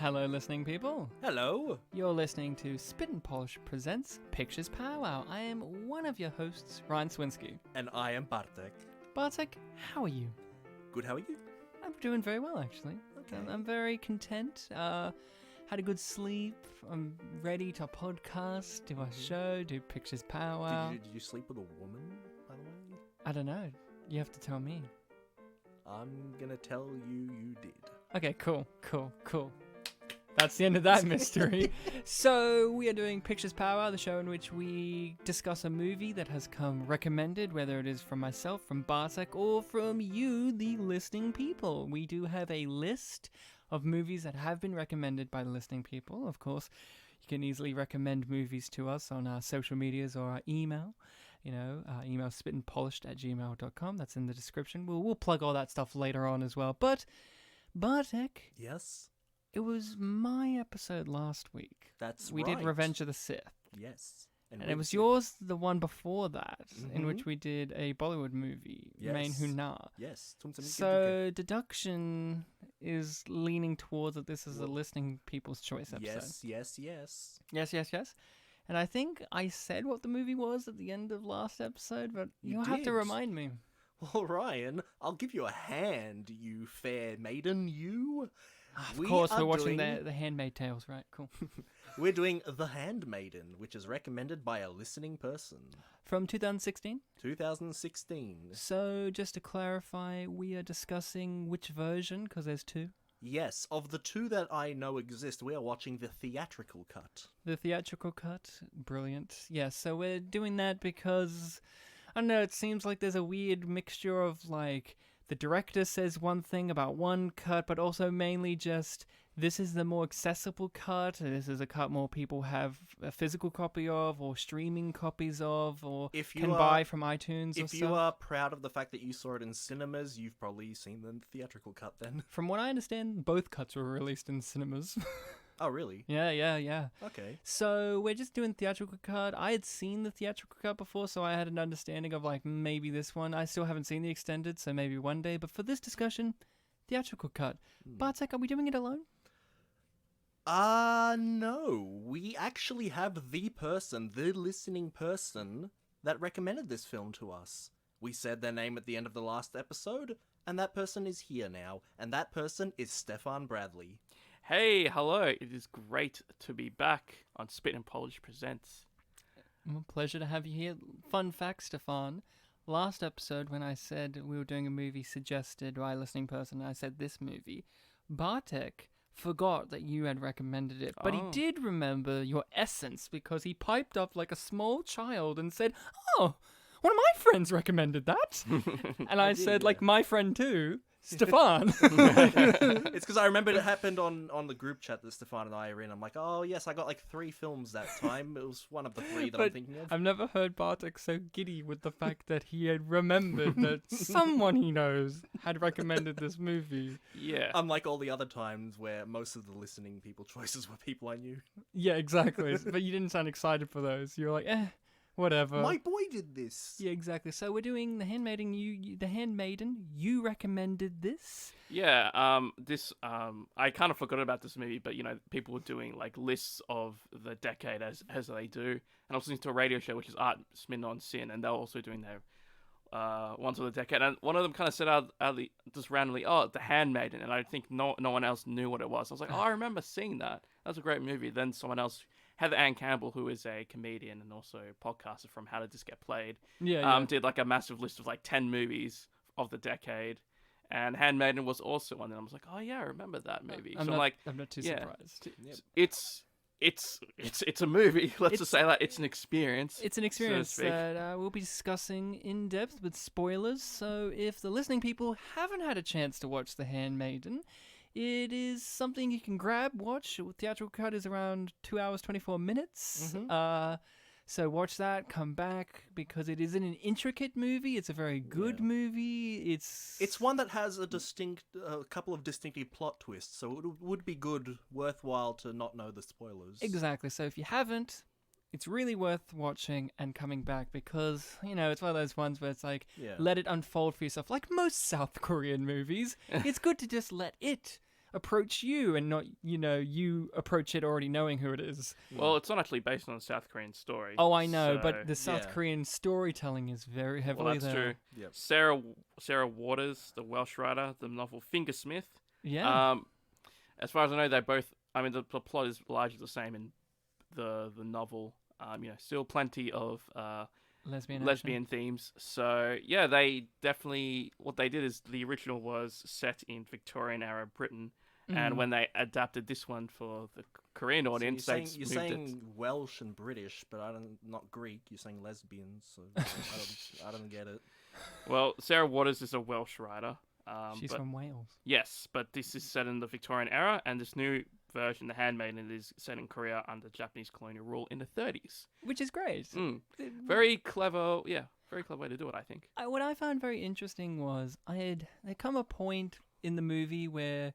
Hello, listening people. Hello. You're listening to Spit and Polish Presents Pictures Powwow. I am one of your hosts, Ryan Swinsky. And I am Bartek. Bartek, how are you? Good, how are you? I'm doing very well, actually. Okay. I'm very content. Had a good sleep. I'm ready to podcast, do a show, do Pictures Powwow. Did you sleep with a woman, by the way? I don't know. You have to tell me. I'm gonna tell you did. Okay, cool. That's the end of that mystery. So, we are doing Pictures Powwow, the show in which we discuss a movie that has come recommended, whether it is from myself, from Bartek, or from you, the listening people. We do have a list of movies that have been recommended by the listening people. Of course, you can easily recommend movies to us on our social medias or our email. Email spitandpolished@gmail.com. That's in the description. We'll plug all that stuff later on as well. But, Bartek... Yes? It was my episode last week. That's we right. did Revenge of the Sith. Yes. And it was yours, the one before that, in which we did a Bollywood movie, Min-hee. Yes. So, deduction is leaning towards that this is a listening people's choice episode. Yes. And I think I said what the movie was at the end of last episode, but you'll have to remind me. Well, Ryan, I'll give you a hand, you fair maiden, you. Of course, we're watching the Handmaid Tales, right? Cool. We're doing The Handmaiden, which is recommended by a listening person. From 2016? 2016. So, just to clarify, we are discussing which version, because there's two. Yes, of the two that I know exist, we are watching the theatrical cut. The theatrical cut? Brilliant. Yeah, so we're doing that because, I don't know, it seems like there's a weird mixture of, like, the director says one thing about one cut, but also mainly just, this is the more accessible cut, this is a cut more people have a physical copy of, or streaming copies of, or buy from iTunes or If stuff. you are proud of the fact that you saw it in cinemas, you've probably seen the theatrical cut then. From what I understand, both cuts were released in cinemas. Oh, really? Yeah. Okay. So we're just doing theatrical cut. I had seen the theatrical cut before, so I had an understanding of, like, maybe this one. I still haven't seen the extended, so maybe one day. But for this discussion, theatrical cut. Bartek, are we doing it alone? No. We actually have the listening person, that recommended this film to us. We said their name at the end of the last episode, and that person is here now. And that person is Stefan Bradley. Hey, hello. It is great to be back on Spit and Polish Presents. Well, pleasure to have you here. Fun fact, Stefan. Last episode, when I said we were doing a movie suggested by a listening person, I said this movie, Bartek forgot that you had recommended it. But he did remember your essence because he piped up like a small child and said, "Oh, one of my friends recommended that." And I said, like, my friend too. Stefan. It's because I remembered it happened on the group chat that Stefan and I are in. I'm like, oh yes, I got like 3 films that time. It was one of the 3 that I'm thinking of. I've never heard Bartek so giddy with the fact that he had remembered that someone he knows had recommended this movie. Yeah. Unlike all the other times where most of the listening people choices were people I knew. Yeah, exactly. But you didn't sound excited for those. You were like, whatever. My boy did this. Yeah, exactly. So we're doing The Handmaiden. The Handmaiden. You recommended this. Yeah. I kind of forgot about this movie, but people were doing like lists of the decade as they do, and I was listening to a radio show which is Art Smin on Sin, and they're also doing their ones of the decade, and one of them kind of said out just randomly, "Oh, The Handmaiden," and I think no one else knew what it was. I was like, "Oh, I remember seeing that. That was a great movie." Then someone else, Heather Ann Campbell, who is a comedian and also a podcaster from How Did This Get Played, did like a massive list of like 10 movies of the decade, and Handmaiden was also one. And I was like, oh yeah, I remember that movie. I'm not too surprised. It's a movie. Let's just say that it's an experience. It's an experience that we'll be discussing in depth with spoilers. So if the listening people haven't had a chance to watch The Handmaiden, it is something you can grab, watch. Theatrical cut is around 2 hours, 24 minutes. So watch that, come back, because it isn't an intricate movie. It's a very good movie. It's one that has a couple of distinctive plot twists, so it would be worthwhile to not know the spoilers. Exactly. So if you haven't, it's really worth watching and coming back because, it's one of those ones where it's like, let it unfold for yourself. Like most South Korean movies, it's good to just let it approach you and not, you approach it already knowing who it is. Well, it's not actually based on a South Korean story. Oh, I know, so- but the South Yeah. Korean storytelling is very heavily Well, that's there. true. Yep. Sarah Waters, the Welsh writer, the novel Fingersmith. Yeah. As far as I know, they both. I mean, the plot is largely the same in the novel. Still plenty of lesbian lesbian themes. So yeah, they definitely what they did is the original was set in Victorian era Britain, and when they adapted this one for the Korean So audience, you're they saying, moved you're it. saying Welsh and British, but not Greek. You're saying lesbians, so I don't get it. Well, Sarah Waters is a Welsh writer. She's but from Wales. yes, but this is set in the Victorian era, and this new version, The Handmaiden, is set in Korea under Japanese colonial rule in the 30s. Which is great. Very clever, very clever way to do it, I think. What I found very interesting was there come a point in the movie where,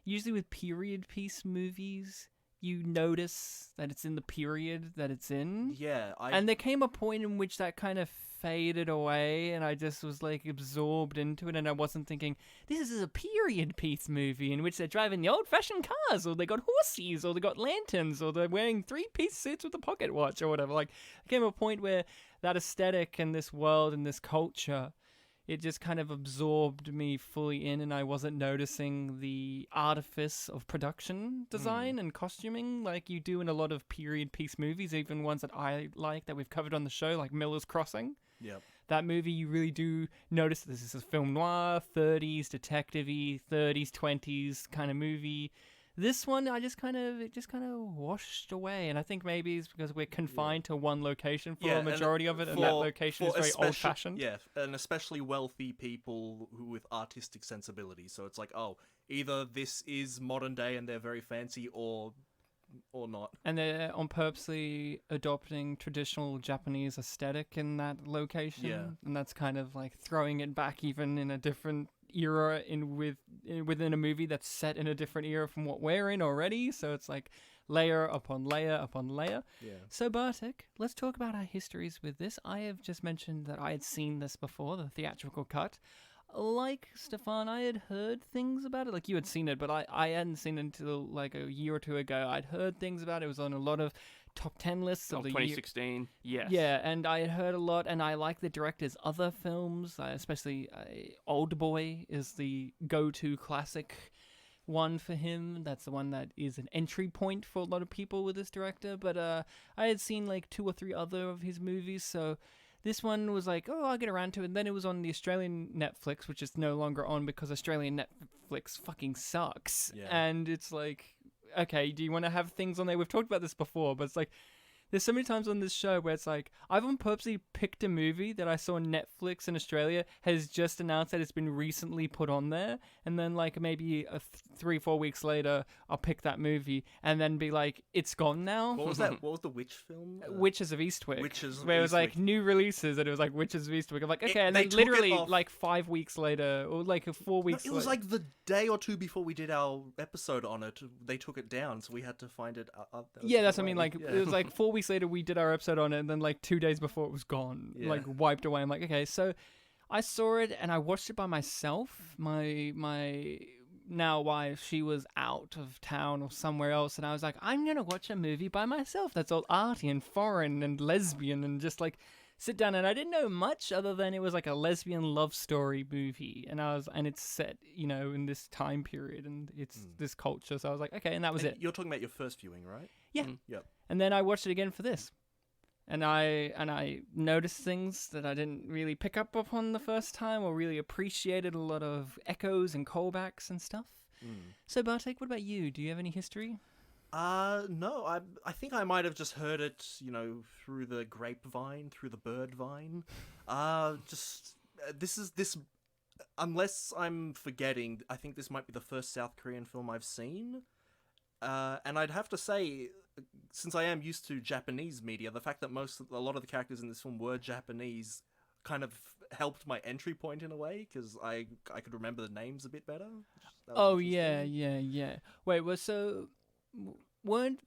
usually with period piece movies, you notice that it's in the period that it's in. Yeah, And there came a point in which that kind of faded away, and I just was like absorbed into it, and I wasn't thinking, this is a period piece movie in which they're driving the old-fashioned cars, or they got horses, or they got lanterns, or they're wearing three-piece suits with a pocket watch, or whatever. Like, there came a point where that aesthetic and this world and this culture, it just kind of absorbed me fully in, and I wasn't noticing the artifice of production design and costuming like you do in a lot of period piece movies, even ones that I like that we've covered on the show, like Miller's Crossing. Yep. That movie, you really do notice this is a film noir, 30s, detective-y, 30s, 20s kind of movie. This one, it just kind of washed away, and I think maybe it's because we're confined to one location for a majority of it, and that location is very old-fashioned. Yeah, and especially wealthy people with artistic sensibility. So it's like, either this is modern day and they're very fancy, or not. And they're on purposely adopting traditional Japanese aesthetic in that location, Yeah. and that's kind of like throwing it back even in a different era within a movie that's set in a different era from what we're in already. So it's like layer upon layer upon layer. Yeah. So Bartek, let's talk about our histories with this. I have just mentioned that I had seen this before, the theatrical cut. Like Stefan, I had heard things about it. Like you had seen it, but I hadn't seen it until like a year or two ago. I'd heard things about it. It was on a lot of top 10 lists of the 2016, yes. Yeah, and I had heard a lot, and I like the director's other films, especially Old Boy is the go-to classic one for him. That's the one that is an entry point for a lot of people with this director, but I had seen like 2 or 3 other of his movies, so this one was like, I'll get around to it, and then it was on the Australian Netflix, which is no longer on because Australian Netflix fucking sucks, Yeah. and it's like, okay, do you want to have things on there? We've talked about this before, but it's like, there's so many times on this show where it's like, I've on purposely picked a movie that I saw Netflix in Australia has just announced that it's been recently put on there, and then like maybe 3-4 weeks later, I'll pick that movie and then be like, it's gone now. What was that? What was the witch film? Witches of Eastwick. Witches of where it was like Eastwick. new releases, and it was like Witches of Eastwick. I'm like, okay, and they then took it literally off- like 5 weeks later, or like 4 No, weeks. it was later. like the day or two before we did our episode on it. They took it down, so we had to find it. Yeah, that's what I mean. way. Like Yeah. it was like 4 weeks later we did our episode on it, and then like 2 days before it was gone, Yeah. like wiped away. I'm like, okay, so I saw it and I watched it by myself. My now wife, she was out of town or somewhere else, and I was like, I'm gonna watch a movie by myself that's all arty and foreign and lesbian, and just like sit down. And I didn't know much other than it was like a lesbian love story movie, and it's set, in this time period, and it's this culture. So I was like, okay, and that was And it. You're talking about your first viewing, right? Yeah. Yep. And then I watched it again for this. And I noticed things that I didn't really pick up upon the first time, or really appreciated a lot of echoes and callbacks and stuff. So Bartek, what about you? Do you have any history? No, I think I might have just heard it, through the grapevine, through the bird vine. This, unless I'm forgetting, I think this might be the first South Korean film I've seen. And I'd have to say, since I am used to Japanese media, the fact that a lot of the characters in this film were Japanese kind of helped my entry point in a way, because I could remember the names a bit better. That was Oh interesting. yeah. Wait, well, so weren't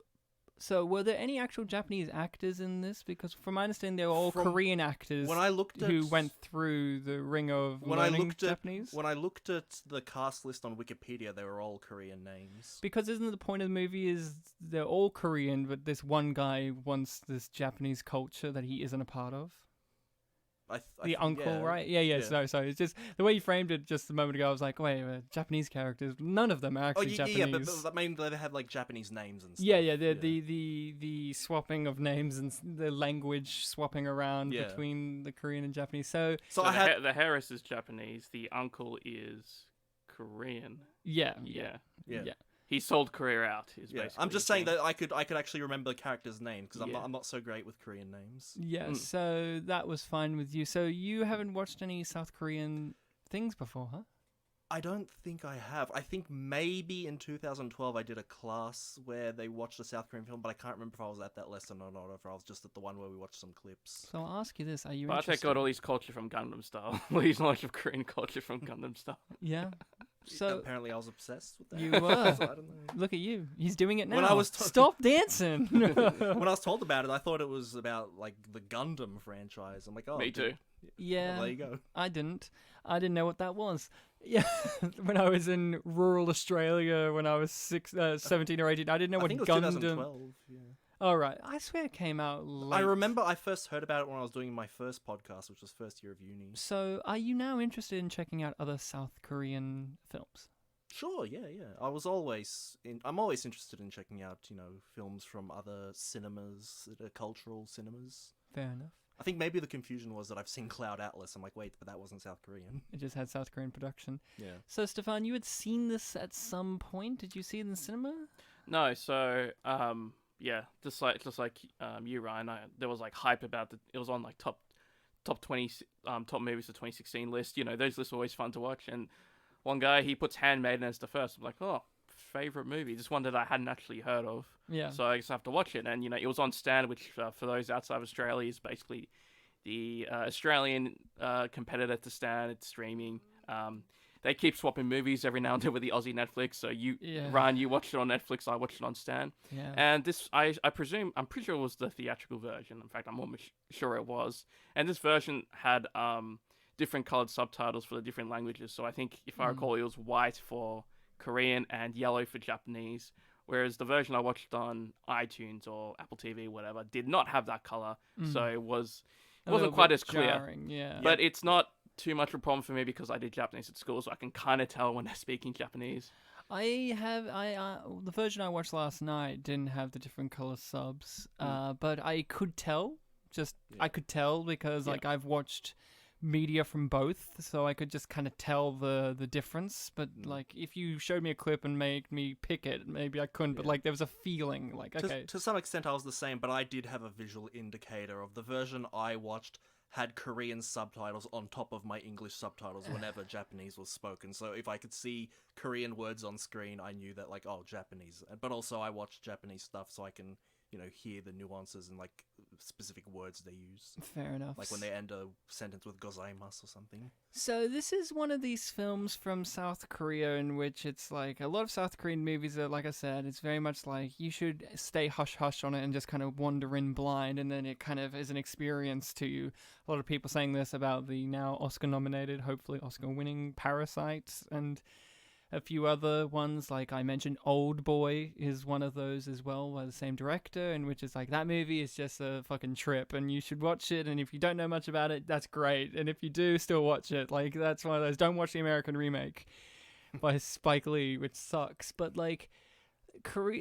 So, were there any actual Japanese actors in this? Because from my understanding, they're all From- Korean actors When I looked at who went through the ring of when I learning looked at Japanese. when I looked at the cast list on Wikipedia, they were all Korean names. Because isn't the point of the movie is they're all Korean, but this one guy wants this Japanese culture that he isn't a part of? The uncle, right? Yeah. Sorry. It's just the way you framed it just a moment ago. I was like, wait, Japanese characters. None of them are actually Japanese. But I mean, they have like Japanese names and stuff. Yeah. The swapping of names and the language swapping around Yeah. between the Korean and Japanese. So So I had the Harris is Japanese. The uncle is Korean. yeah. yeah. He sold Korea out. Is Yeah, basically I'm just the saying thing. that I could actually remember the character's name because Yeah. I'm not so great with Korean names. Yeah, Mm. so that was fine with you. So you haven't watched any South Korean things before, huh? I don't think I have. I think maybe in 2012 I did a class where they watched a South Korean film, but I can't remember if I was at that lesson or not, or if I was just at the one where we watched some clips. So I'll ask you this: are you Bartek interested? got all his culture from Gundam Style. All his knowledge of Korean culture from Gundam Style. Yeah. So Apparently I was obsessed with that. you were. So I don't know. Look at you. He's doing it now. When I was Stop dancing. When I was told about it, I thought it was about like the Gundam franchise. I'm like, oh, Me too. Yeah. Well, there you go. I didn't know what that was. Yeah, when I was in rural Australia, when I was 17 or 18, I didn't know I what think it was Gundam. 2012. Yeah. Oh right, I swear it came out late. I remember I first heard about it when I was doing my first podcast, which was first year of uni. So, are you now interested in checking out other South Korean films? Sure, yeah. I'm always interested in checking out, films from other cinemas, cultural cinemas. Fair enough. I think maybe the confusion was that I've seen Cloud Atlas. I'm like, wait, but that wasn't South Korean. It just had South Korean production. Yeah. So, Stefan, you had seen this at some point. Did you see it in the cinema? No, so yeah, just like you, Ryan. There was like hype about it was on like top 20 top movies of 2016 list. Those lists are always fun to watch. And one guy, he puts Handmaiden as the first. I'm like, oh, favorite movie. Just one that I hadn't actually heard of. Yeah. So I just have to watch it. And it was on Stan, which for those outside of Australia is basically the Australian competitor to Stan. It's streaming. They keep swapping movies every now and then with the Aussie Netflix. So Ryan, you watched it on Netflix. I watched it on Stan. Yeah. And this, I'm pretty sure it was the theatrical version. In fact, I'm almost sure it was. And this version had different colored subtitles for the different languages. So I think, if I recall, it was white for Korean and yellow for Japanese. Whereas the version I watched on iTunes or Apple TV, whatever, did not have that color. So it wasn't quite as clear. Jarring, yeah. But it's not too much of a problem for me because I did Japanese at school, so I can kind of tell when they're speaking Japanese. The version I watched last night didn't have the different color subs, but I could tell. I could tell because I've watched media from both, so I could just kind of tell the difference. But like, if you showed me a clip and made me pick it, maybe I couldn't. But like, there was a feeling like, okay. To some extent, I was the same, but I did have a visual indicator of the version I watched had Korean subtitles on top of my English subtitles whenever Japanese was spoken. So if I could see Korean words on screen, I knew that, like, oh, Japanese. But also I watch Japanese stuff so I can, hear the nuances and, like, specific words they use. Fair enough. Like when they end a sentence with gozaimasu or something. So this is one of these films from South Korea in which it's like a lot of South Korean movies are, like I said, it's very much like you should stay hush-hush on it and just kind of wander in blind, and then it kind of is an experience to you. A lot of people saying this about the now Oscar-nominated, hopefully Oscar-winning Parasite, and a few other ones, like I mentioned, Old Boy is one of those as well, by the same director, in which it's like, that movie is just a fucking trip, and you should watch it, and if you don't know much about it, that's great, and if you do, still watch it. Like, that's one of those, don't watch the American remake by Spike Lee, which sucks, but like,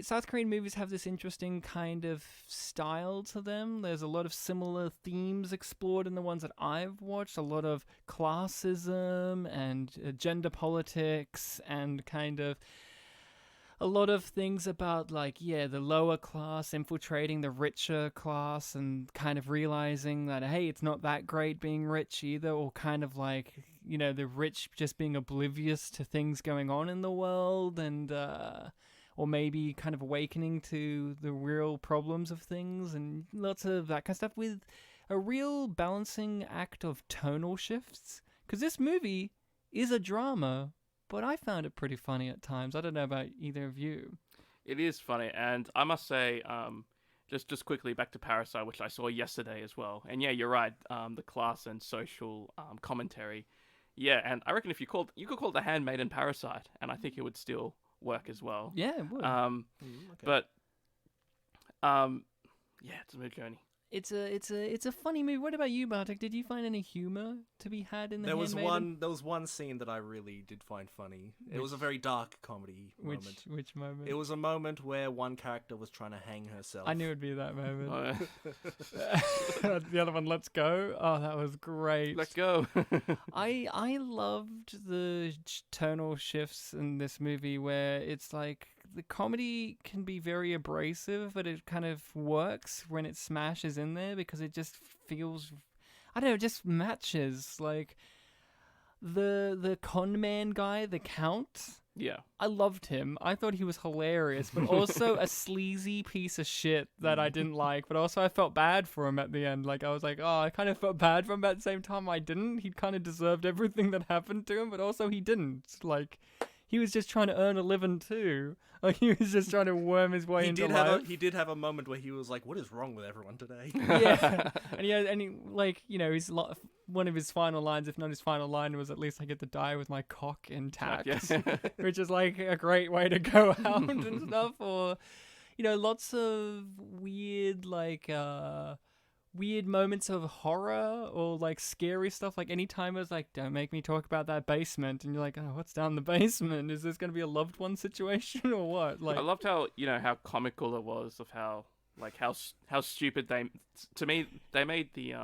South Korean movies have this interesting kind of style to them. There's a lot of similar themes explored in the ones that I've watched. A lot of classism and gender politics and kind of a lot of things about, like, the lower class infiltrating the richer class and kind of realizing that, hey, it's not that great being rich either, or kind of like, the rich just being oblivious to things going on in the world, and or maybe kind of awakening to the real problems of things, and lots of that kind of stuff, with a real balancing act of tonal shifts. Because this movie is a drama, but I found it pretty funny at times. I don't know about either of you. It is funny, and I must say, just quickly back to Parasite, which I saw yesterday as well. And yeah, you're right. The class and social commentary. Yeah, and I reckon if you could call it the Handmaiden Parasite, and I think it would still work as well. Yeah, it would. Okay. But yeah, it's a mood journey. It's a funny movie. What about you, Bartek? Did you find any humor to be had in the Handmaiden? There was one scene that I really did find funny. It was a very dark comedy moment. Which moment? It was a moment where one character was trying to hang herself. I knew it'd be that moment. Oh, yeah. The other one, Let's Go. Oh, that was great. Let go. I loved the tonal shifts in this movie where it's like the comedy can be very abrasive, but it kind of works when it smashes in there because it just feels, I don't know, it just matches. Like the con man guy, the Count. Yeah. I loved him. I thought he was hilarious, but also a sleazy piece of shit that I didn't like. But also I felt bad for him at the end. Like, I was like, oh, I kind of felt bad for him, but at the same time I didn't. He kind of deserved everything that happened to him, but also he didn't. Like, he was just trying to earn a living too. Like, he was just trying to worm his way into life. He did have a moment where he was like, what is wrong with everyone today? Yeah. And he, like, you know, one of his final lines, if not his final line, was at least I get to die with my cock intact. Yeah. Which is like a great way to go out and stuff. Or, you know, lots of weird, like, weird moments of horror or like scary stuff. Like anytime it was like, don't make me talk about that basement, and you're like, oh, what's down the basement? Is this going to be a loved one situation or what? Like, I loved how comical it was of how stupid they made the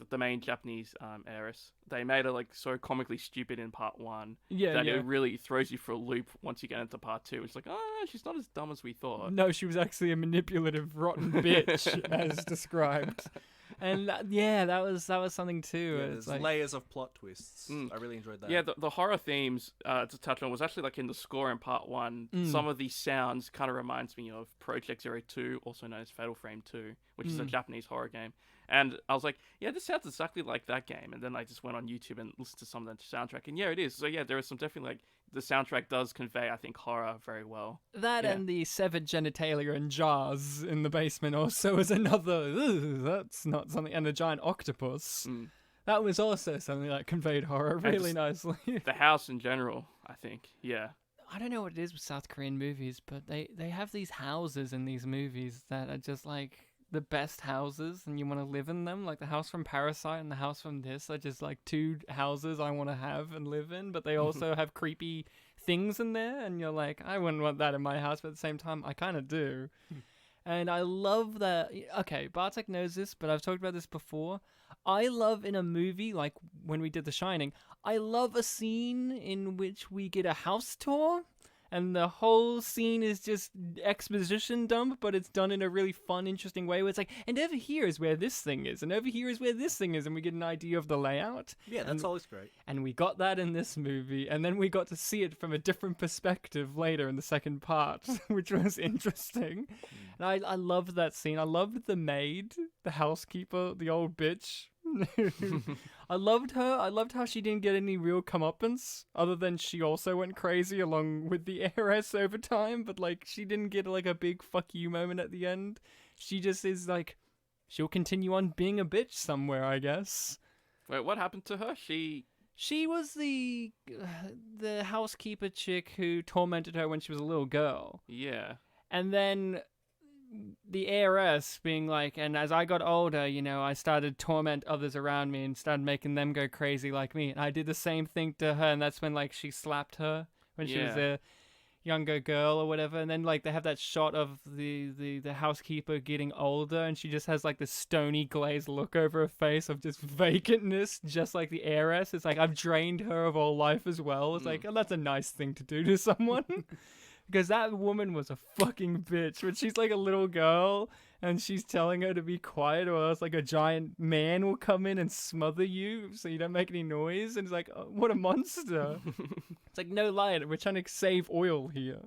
the main Japanese heiress. They made her like so comically stupid in part 1 that it really throws you for a loop once you get into part 2. It's like, oh no, she's not as dumb as we thought. No, she was actually a manipulative, rotten bitch, as described. And that was something too. Yeah, it's there's like layers of plot twists. I really enjoyed that. Yeah, the horror themes to touch on was actually like in the score in part 1. Some of these sounds kind of reminds me of Project 02, also known as Fatal Frame 2, which is a Japanese horror game. And I was like, yeah, this sounds exactly like that game. And then I just went on YouTube and listened to some of the soundtrack. And yeah, it is. So yeah, there is some definitely, like, the soundtrack does convey, I think, horror very well. That and the severed genitalia and jars in the basement also is another, that's not something. And the giant octopus. That was also something that conveyed horror really nicely. The house in general, I think, yeah. I don't know what it is with South Korean movies, but they have these houses in these movies that are just like the best houses and you want to live in them. Like the house from Parasite and the house from this are just like two houses I want to have and live in, but they also have creepy things in there and you're like, I wouldn't want that in my house, but at the same time I kind of do. And I love that. Okay, Bartek knows this, but I've talked about this before. I love in a movie, like when we did The Shining, I love a scene in which we get a house tour and the whole scene is just exposition dump, but it's done in a really fun, interesting way where it's like, and over here is where this thing is, and over here is where this thing is, and we get an idea of the layout. Yeah, that's always great. And we got that in this movie, and then we got to see it from a different perspective later in the second part, which was interesting. And I loved that scene. I loved the maid, the housekeeper, the old bitch. I loved her. I loved how she didn't get any real comeuppance, other than she also went crazy along with the heiress over time, but like she didn't get like a big fuck you moment at the end. She just is like, she'll continue on being a bitch somewhere, I guess. Wait, what happened to her? She was the housekeeper chick who tormented her when she was a little girl. Yeah. And then the heiress being like, and as I got older, you know, I started to torment others around me and started making them go crazy like me. And I did the same thing to her, and that's when like she slapped her when she was a younger girl or whatever. And then like they have that shot of the housekeeper getting older, and she just has like this stony glazed look over her face of just vacantness, just like the heiress. It's like, I've drained her of all life as well. It's like, oh, that's a nice thing to do to someone. Because that woman was a fucking bitch. When she's like a little girl and she's telling her to be quiet or else like a giant man will come in and smother you so you don't make any noise. And it's like, oh, what a monster. It's like, no light. We're trying to save oil here.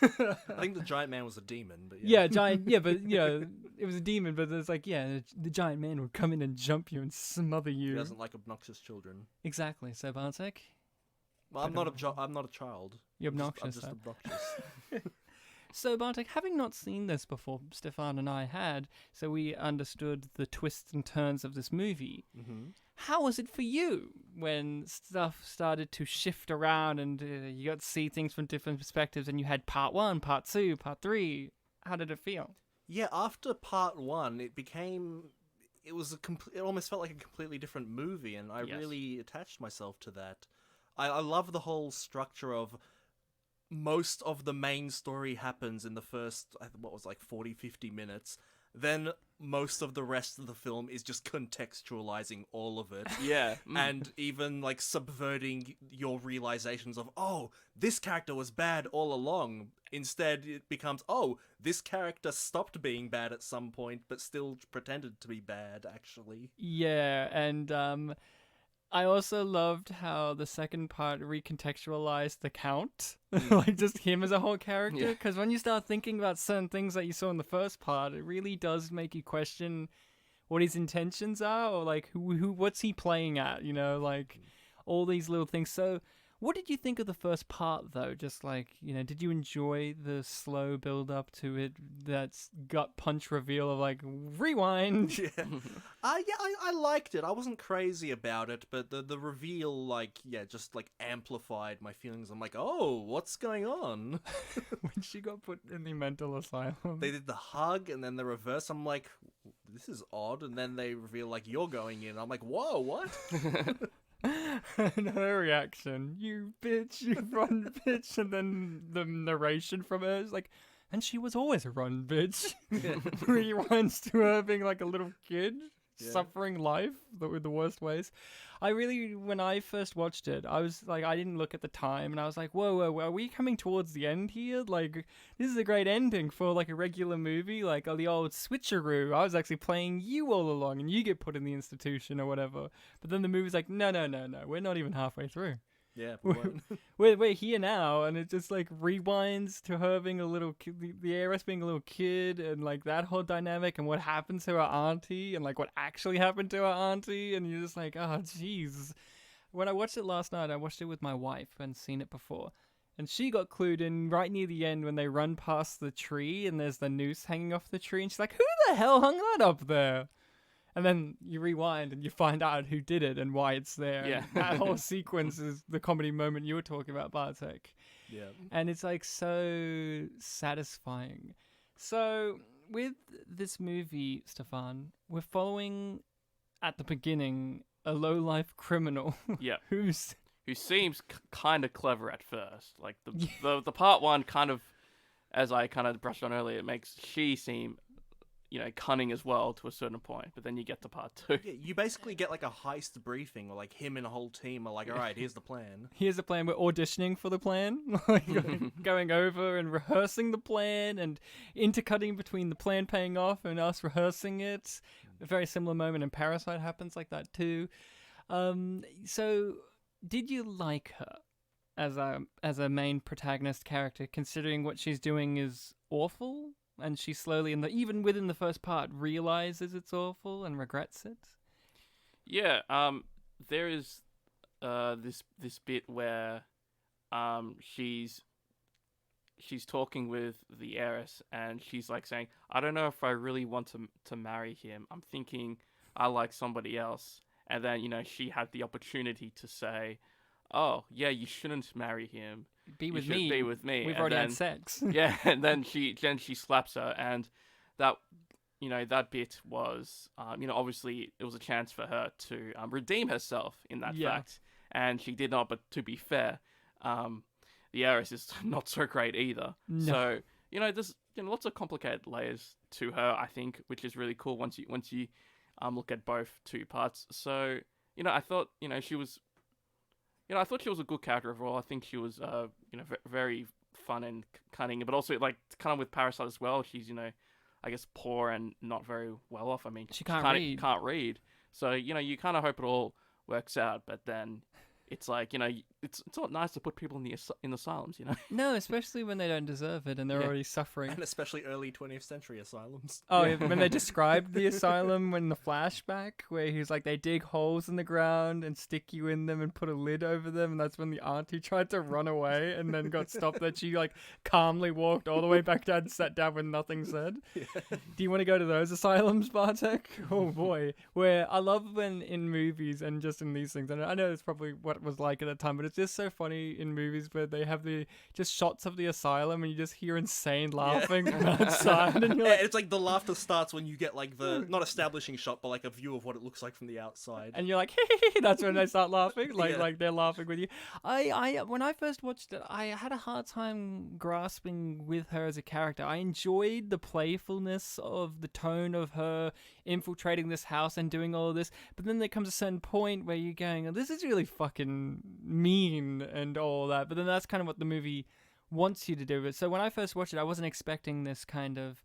I think the giant man was a demon, but but you know, it was a demon, but it's like, yeah, the giant man would come in and jump you and smother you. He doesn't like obnoxious children. Exactly. So Bartek? Well, I'm not a child. You're obnoxious. I'm just obnoxious. So, Bartek, having not seen this before, Stefan and I had, so we understood the twists and turns of this movie. Mm-hmm. How was it for you when stuff started to shift around and you got to see things from different perspectives and you had part 1, part 2, part 3? How did it feel? Yeah, after part 1, it was it almost felt like a completely different movie, and I Yes. really attached myself to that. I love the whole structure of most of the main story happens in the first, 40, 50 minutes. Then most of the rest of the film is just contextualizing all of it. Yeah. And even like subverting your realizations of, oh, this character was bad all along. Instead, it becomes, oh, this character stopped being bad at some point, but still pretended to be bad, actually. Yeah, and I also loved how the second part recontextualized the Count, like just him as a whole character. Yeah. Because when you start thinking about certain things that you saw in the first part, it really does make you question what his intentions are, or like what's he playing at, like all these little things. So what did you think of the first part, though? Just like, did you enjoy the slow build up to it, that gut punch reveal of like, rewind? Yeah. I liked it. I wasn't crazy about it, but the reveal, just amplified my feelings. I'm like, oh, what's going on? When she got put in the mental asylum. They did the hug and then the reverse. I'm like, this is odd. And then they reveal, like, you're going in. I'm like, whoa, what? And her reaction, you bitch, you run bitch, and then the narration from her is like, and she was always a run bitch. Rewinds to her being like a little kid, suffering life with the worst ways. When I first watched it, I was like, I didn't look at the time, and I was like, whoa, are we coming towards the end here? Like, this is a great ending for like a regular movie, like the old switcheroo. I was actually playing you all along, and you get put in the institution or whatever. But then the movie's like, no, we're not even halfway through. Yeah, We're here now, and it just like rewinds to her being a little kid, the heiress being a little kid, and like that whole dynamic, and what happened to her auntie, and like what actually happened to her auntie, and you're just like, oh jeez. When I watched it last night, I watched it with my wife and seen it before, and she got clued in right near the end when they run past the tree and there's the noose hanging off the tree, and she's like, who the hell hung that up there? And then you rewind and you find out who did it and why it's there. Yeah. And that whole sequence is the comedy moment you were talking about, Bartek. yeah. And it's like so satisfying. So with this movie, Stefan, we're following at the beginning a low-life criminal Yeah. who seems kind of clever at first. Like the part 1 kind of, as I kind of brushed on earlier, it makes she seem, cunning as well to a certain point. But then you get to part 2. Yeah, you basically get like a heist briefing, or like him and a whole team are like, all right, here's the plan. Here's the plan. We're auditioning for the plan, like going over and rehearsing the plan, and intercutting between the plan paying off and us rehearsing it. A very similar moment in Parasite happens like that too. So, did you like her as a main protagonist character, considering what she's doing is awful, and she slowly, even within the first part, realizes it's awful and regrets it? Yeah. There is this bit where she's talking with the heiress, and she's like saying, I don't know if I really want to marry him. I'm thinking I like somebody else. And then, she had the opportunity to say, oh, yeah, you shouldn't marry him. Be with you should me. Be with me. We've And already then, had sex. Yeah, and then she slaps her, and that, that bit was, obviously it was a chance for her to redeem herself in that fact. And she did not, but to be fair, the heiress is not so great either. No. So, there's lots of complicated layers to her, I think, which is really cool once you look at both two parts. So, I thought, she was, I thought she was a good character overall. I think she was, very fun and cunning, but also like kind of with Parasite as well. She's, I guess poor and not very well off. I mean, She can't read. Can't read. So, you kind of hope it all works out, but then, it's like, it's not nice to put people in in asylums, No, especially when they don't deserve it and they're Yeah. already suffering. And especially early 20th century asylums. Oh, yeah, when they described the asylum when the flashback, where he's like, they dig holes in the ground and stick you in them and put a lid over them, and that's when the auntie tried to run away and then got stopped. That she like calmly walked all the way back down and sat down with nothing said. Do you want to go to those asylums, Bartek? Oh boy, where I love when in movies and just in these things, and I know it's probably what it was like at the time, but it's just so funny in movies where they have the just shots of the asylum and you just hear insane laughing from outside, and you're Yeah, like, it's like the laughter starts when you get like the not establishing shot, but like a view of what it looks like from the outside. and you're like, that's when they start laughing, Yeah. like they're laughing with you. I when I first watched it, I had a hard time grasping with her as a character. I enjoyed the playfulness of the tone of her infiltrating this house and doing all of this, but then there comes a certain point where you're going, oh, this is really fucking mean and all that. But then that's kind of what the movie wants you to do. So when I first watched it, I wasn't expecting this kind of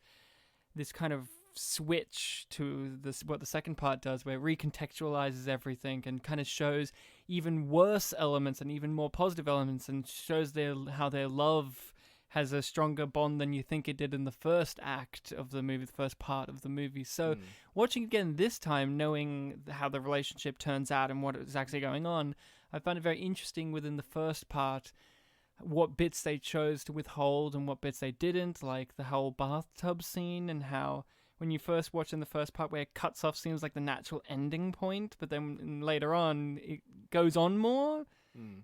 switch to this, what the second part does, where it recontextualizes everything and kind of shows even worse elements and even more positive elements, and shows how their love has a stronger bond than you think it did in the first act of the movie, the first part of the movie. So watching it again this time, knowing how the relationship turns out and what is actually going on, I found it very interesting within the first part what bits they chose to withhold and what bits they didn't, like the whole bathtub scene, and how when you first watch in the first part where it cuts off seems like the natural ending point, but then later on it goes on more.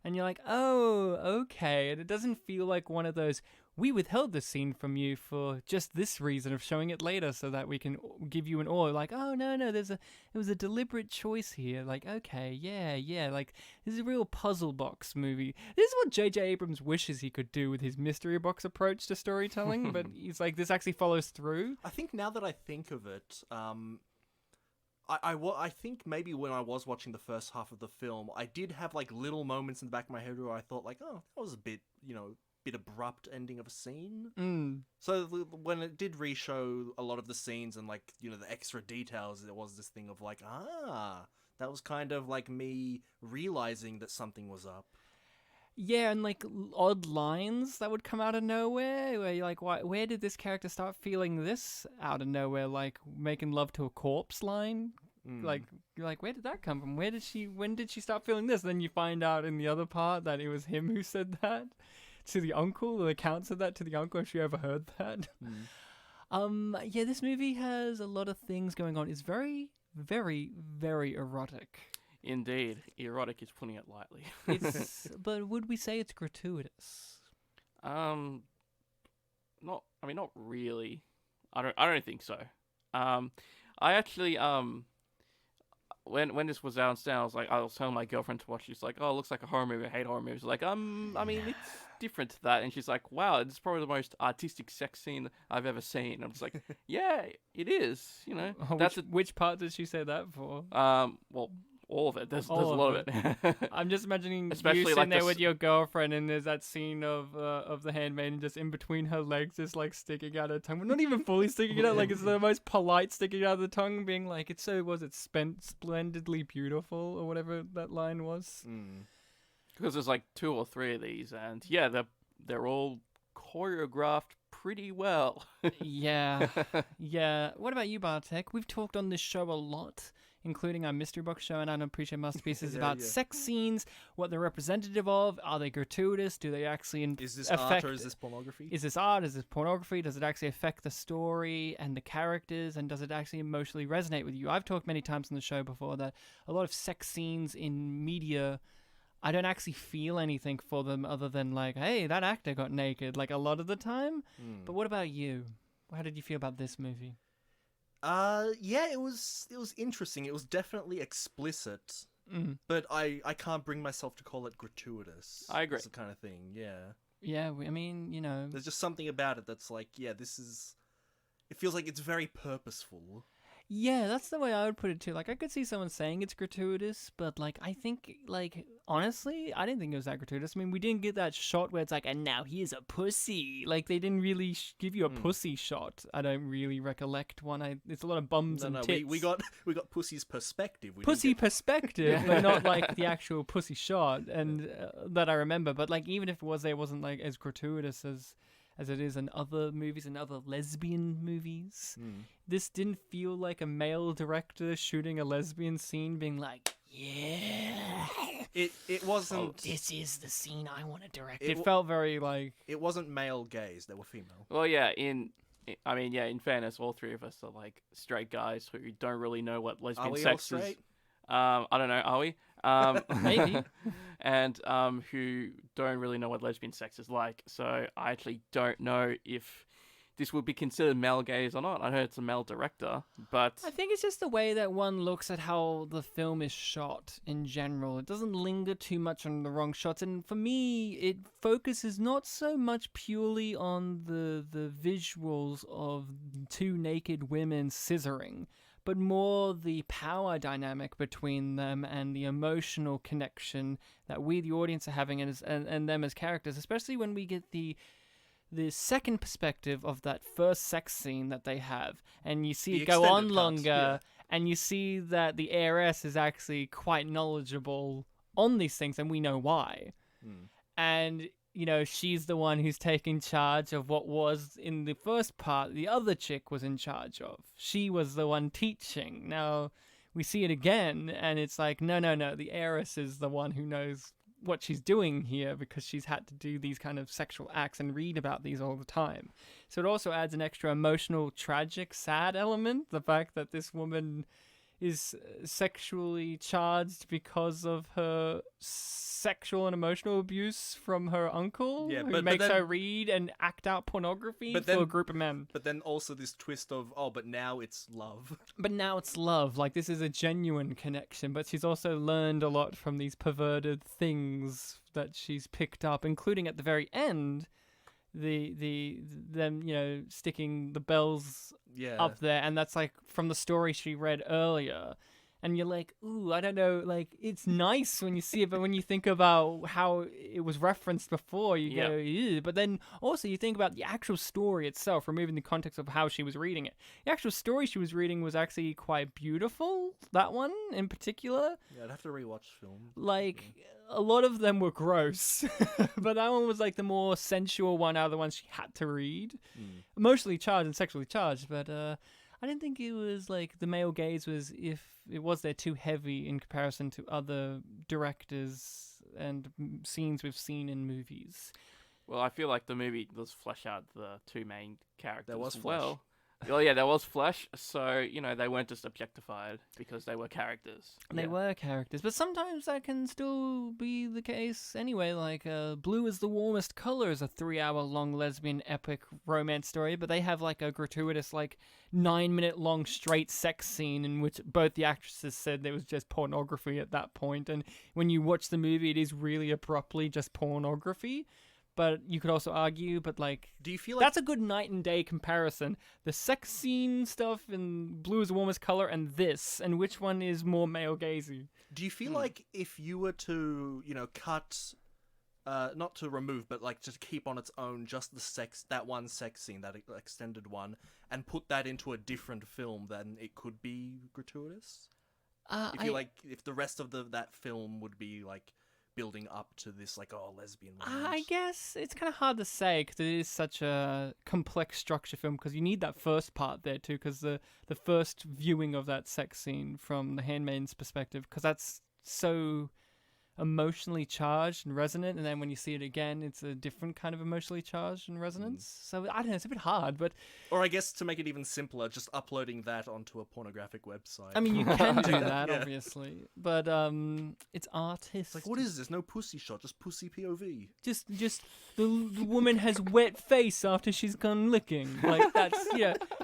And you're like, oh, okay. And it doesn't feel like one of those, we withheld this scene from you for just this reason of showing it later so that we can give you an awe. Like, oh, no, it was a deliberate choice here. Like, okay, yeah. Like, this is a real puzzle box movie. This is what J.J. Abrams wishes he could do with his mystery box approach to storytelling, but he's like, this actually follows through. I think now that I think of it, I think maybe when I was watching the first half of the film, I did have like little moments in the back of my head where I thought like, oh, that was a bit, bit abrupt ending of a scene. So when it did re-show a lot of the scenes and like, the extra details, there was this thing of like, that was kind of like me realizing that something was up. Yeah, and like odd lines that would come out of nowhere, where you're like, where did this character start feeling this out of nowhere? Like making love to a corpse line. Like you're like, where did that come from? When did she start feeling this? Then you find out in the other part that it was him who said that to the uncle. The account said that to the uncle, if she ever heard that. Yeah, this movie has a lot of things going on. It's very, very, very erotic. Indeed, erotic is putting it lightly. But would we say it's gratuitous? Not really. I don't think so. I actually when this was out I was telling my girlfriend to watch. She's like, "Oh, it looks like a horror movie. I hate horror movies." Like, it's different to that. And she's like, "Wow, it's probably the most artistic sex scene I've ever seen." I'm just like, "Yeah, it is." Which part did she say that for? Well, all of it. There's a lot of it. I'm just imagining Especially you sitting like there with your girlfriend, and there's that scene of the Handmaiden just in between her legs, just like sticking out her tongue, but not even fully sticking it out. Like it's the most polite sticking out of the tongue, being like, splendidly beautiful, or whatever that line was. Because there's like 2 or 3 of these, and yeah, they're all choreographed pretty well. Yeah. What about you, Bartek? We've talked on this show a lot, including our mystery box show and Unappreciated Masterpieces, about sex scenes, what they're representative of. Are they gratuitous? Do they actually Is this art or is this pornography? Is this art? Is this pornography? Does it actually affect the story and the characters? And does it actually emotionally resonate with you? I've talked many times on the show before that a lot of sex scenes in media, I don't actually feel anything for them other than like, hey, that actor got naked, like a lot of the time. But what about you? How did you feel about this movie? Yeah, it was interesting. It was definitely explicit, but I can't bring myself to call it gratuitous. I agree. It's the kind of thing, yeah. Yeah, I mean, There's just something about it that's like, yeah, it feels like it's very purposeful. Yeah, that's the way I would put it too. Like, I could see someone saying it's gratuitous, but like, I think, like, honestly, I didn't think it was that gratuitous. I mean, we didn't get that shot where it's like, and now here's a pussy. Like, they didn't really give you a pussy shot. I don't really recollect one. It's a lot of bums and tits. We got pussy's perspective. Perspective, but not like the actual pussy shot, and that I remember. But like, even if it was there, it wasn't like as gratuitous as it is in other movies and other lesbian movies. This didn't feel like a male director shooting a lesbian scene being like, yeah. It wasn't... Oh, this is the scene I want to direct. It felt very like... It wasn't male gaze, they were female. Well, yeah, in fairness, all three of us are like straight guys who don't really know what lesbian sex is. I don't know, are we? Maybe. And who don't really know what lesbian sex is like. So I actually don't know if this would be considered male gaze or not. I heard it's a male director, but... I think it's just the way that one looks at how the film is shot in general. It doesn't linger too much on the wrong shots. And for me, it focuses not so much purely on the visuals of two naked women scissoring, but more the power dynamic between them and the emotional connection that we, the audience, are having and them as characters, especially when we get the second perspective of that first sex scene that they have, and you see it go on longer, and you see that the heiress is actually quite knowledgeable on these things, and we know why. And, you know, she's the one who's taking charge of what was in the first part the other chick was in charge of. She was the one teaching. Now we see it again, and it's like, no, the heiress is the one who knows what she's doing here because she's had to do these kind of sexual acts and read about these all the time. So it also adds an extra emotional, tragic, sad element. The fact that this woman is sexually charged because of her sexual and emotional abuse from her uncle, who makes her read and act out pornography for a group of men. But then also this twist of, but now it's love. But now it's love. Like, this is a genuine connection, but she's also learned a lot from these perverted things that she's picked up, including at the very end, them, you know, sticking the bells up there, and that's like from the story she read earlier. And you're like, ooh, I don't know, like, it's nice when you see it, but when you think about how it was referenced before, you go, ew. But then also you think about the actual story itself, removing the context of how she was reading it. The actual story she was reading was actually quite beautiful, that one in particular. Yeah, I'd have to rewatch film. Like, a lot of them were gross, but that one was like the more sensual one out of the ones she had to read. Emotionally charged and sexually charged, but I didn't think it was like the male gaze was, if it was there, too heavy in comparison to other directors and scenes we've seen in movies. Well, I feel like the movie does flesh out the two main characters. There was well. Well, yeah, there was flesh, so, you know, they weren't just objectified because they were characters. They were characters, but sometimes that can still be the case anyway, like Blue is the Warmest Color is a 3-hour-long lesbian epic romance story, but they have like a gratuitous, like, 9-minute-long straight sex scene in which both the actresses said there was just pornography at that point, and when you watch the movie, it is really abruptly just pornography. But you could also argue, but like, do you feel like that's a good night and day comparison? The sex scene stuff in Blue is the Warmest Color and this, and which one is more male gazy? Do you feel like if you were to, you know, cut, not to remove, but like just keep on its own, just that one sex scene, that extended one, and put that into a different film, then it could be gratuitous? If the rest of that film would be like building up to this, like, lesbian moment. I guess it's kind of hard to say because it is such a complex structure film, because you need that first part there too, because the first viewing of that sex scene from the Handmaiden's perspective, because that's so emotionally charged and resonant, and then when you see it again, it's a different kind of emotionally charged and resonance. So I don't know, it's a bit hard, but... Or I guess to make it even simpler, just uploading that onto a pornographic website. I mean, you can do that, obviously, but it's artistic. It's like, what is this? No pussy shot, just pussy POV. Just the woman has wet face after she's gone licking. Like, that's,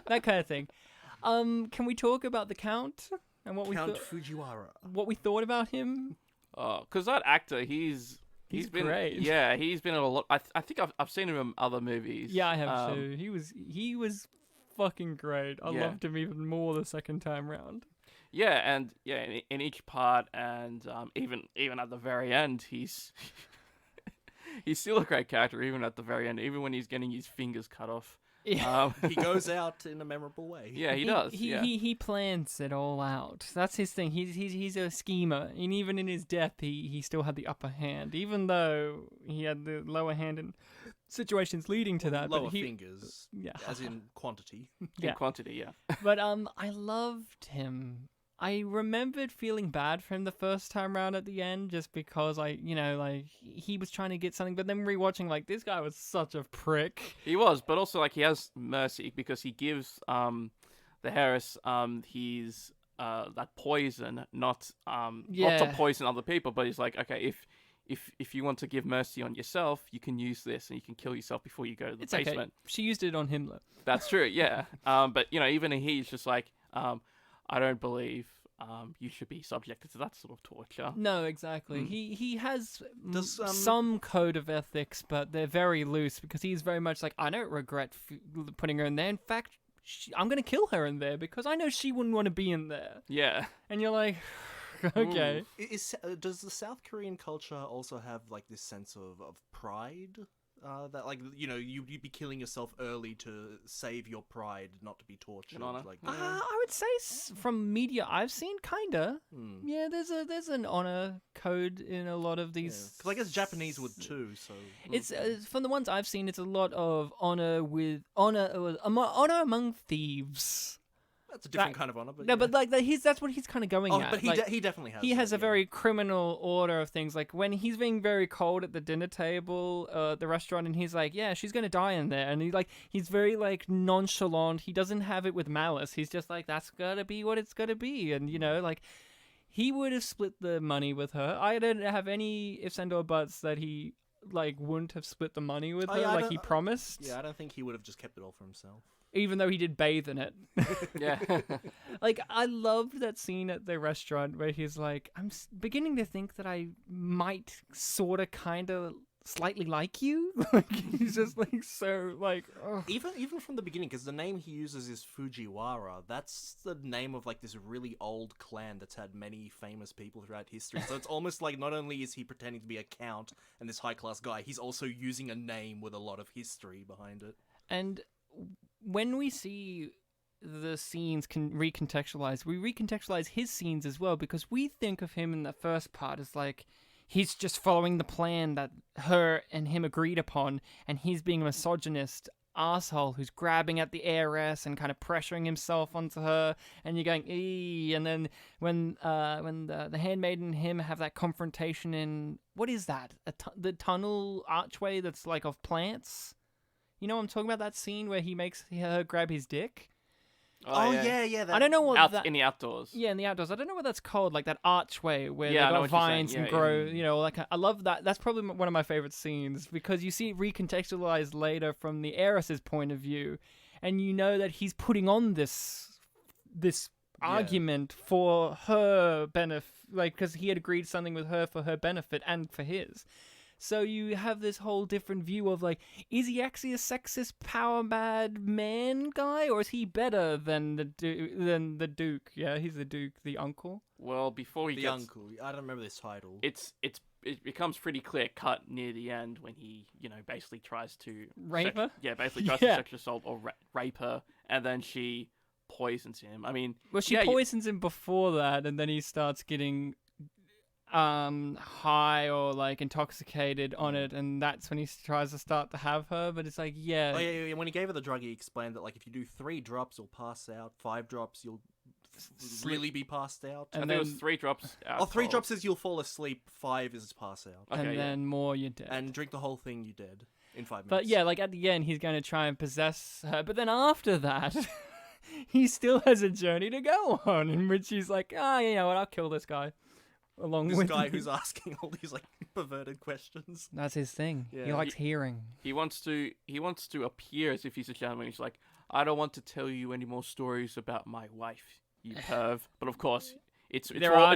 that kind of thing. Can we talk about the Count? And what Count Fujiwara. What we thought about him? Oh, because that actor, he's been great. Yeah, he's been in a lot. I think I've seen him in other movies. Yeah, I have too. He was fucking great. I Yeah. loved him even more the second time round. Yeah, and in each part, and even at the very end, he's he's still a great character. Even at the very end, even when he's getting his fingers cut off. Yeah. He goes out in a memorable way. Yeah, he does. He plans it all out. That's his thing. He's a schemer, and even in his death, he still had the upper hand, even though he had the lower hand in situations leading to that. Lower but he, fingers, yeah, as in quantity. In quantity, yeah. But I loved him. I remembered feeling bad for him the first time round at the end, just because he was trying to get something. But then rewatching, like, this guy was such a prick. He was, but also like he has mercy because he gives the Harris his that poison, not to poison other people, but he's like, okay, if you want to give mercy on yourself, you can use this and you can kill yourself before you go to the basement. Okay. She used it on Himmler. That's true, yeah. But even he's just like, I don't believe you should be subjected to that sort of torture. No, exactly. He has Does, some code of ethics, but they're very loose because he's very much like, I don't regret putting her in there. In fact, I'm going to kill her in there because I know she wouldn't want to be in there. Yeah. And you're like, okay. Does the South Korean culture also have like this sense of pride? That like you'd be killing yourself early to save your pride, not to be tortured. Honor. Like I would say from media I've seen, kinda. Yeah, there's an honor code in a lot of these. Because I guess Japanese would too. So it's from the ones I've seen, it's a lot of honor among thieves. that's a different kind of honor. But No, but like that's what he's kind of going at. But Like, he definitely has. he has that, a very criminal order of things. Like when he's being very cold at the dinner table, the restaurant, and he's like, "Yeah, she's gonna die in there," and he's very like nonchalant. He doesn't have it with malice. He's just like, "That's gotta be what it's gotta be," and like he would have split the money with her. I don't have any ifs and or buts that he like wouldn't have split the money with her like he promised. Yeah, I don't think he would have just kept it all for himself. Even though he did bathe in it. Yeah. Like, I loved that scene at the restaurant where he's like, I'm beginning to think that I might sort of, kind of, slightly like you. Like, he's just, like, so, like, ugh. Even from the beginning, because the name he uses is Fujiwara. That's the name of, like, this really old clan that's had many famous people throughout history. So it's almost like not only is he pretending to be a count and this high-class guy, he's also using a name with a lot of history behind it. And when we see the scenes recontextualized, we recontextualize his scenes as well, because we think of him in the first part as like he's just following the plan that her and him agreed upon, and he's being a misogynist asshole who's grabbing at the heiress and kind of pressuring himself onto her, and you're going, eee. And then when the handmaiden and him have that confrontation in, what is that, the tunnel archway that's like of plants. You know what I'm talking about? That scene where he makes her grab his dick? Oh yeah. I don't know what in the outdoors. Yeah, in the outdoors. I don't know what that's called, like that archway where Yeah, I they know got what you're vines saying. and Yeah, grow, yeah. like, I love that. That's probably one of my favorite scenes, because you see it recontextualized later from the heiress's point of view, and you know that he's putting on this argument for her benefit, like, because he had agreed something with her for her benefit and for his. So you have this whole different view of, like, is he actually a sexist, power mad man guy, or is he better than the Duke? Yeah, he's the Duke, the uncle. Well, before he The gets... uncle. I don't remember this title. It becomes pretty clear cut near the end when he, basically tries to... Rape her? Yeah, basically tries to sexual assault or rape her, and then she poisons him. I mean... Well, she poisons him before that, and then he starts getting... high or like intoxicated on it, and that's when he tries to start to have her. But it's like, yeah. Oh yeah. When he gave her the drug, he explained that like if you do 3 drops, you'll pass out. 5 drops, you'll really be passed out. And then it was 3 drops. Oh, 3 drops is you'll fall asleep. 5 is pass out. Okay, and then more, you're dead. And drink the whole thing, you're dead in 5 minutes. But yeah, like at the end, he's going to try and possess her. But then after that, he still has a journey to go on, in which he's like, you know what? I'll kill this guy. Along this with guy who's asking all these like perverted questions. That's his thing. Yeah. He likes hearing. He wants to appear as if he's a gentleman. He's like, I don't want to tell you any more stories about my wife, you perv. But of course, it's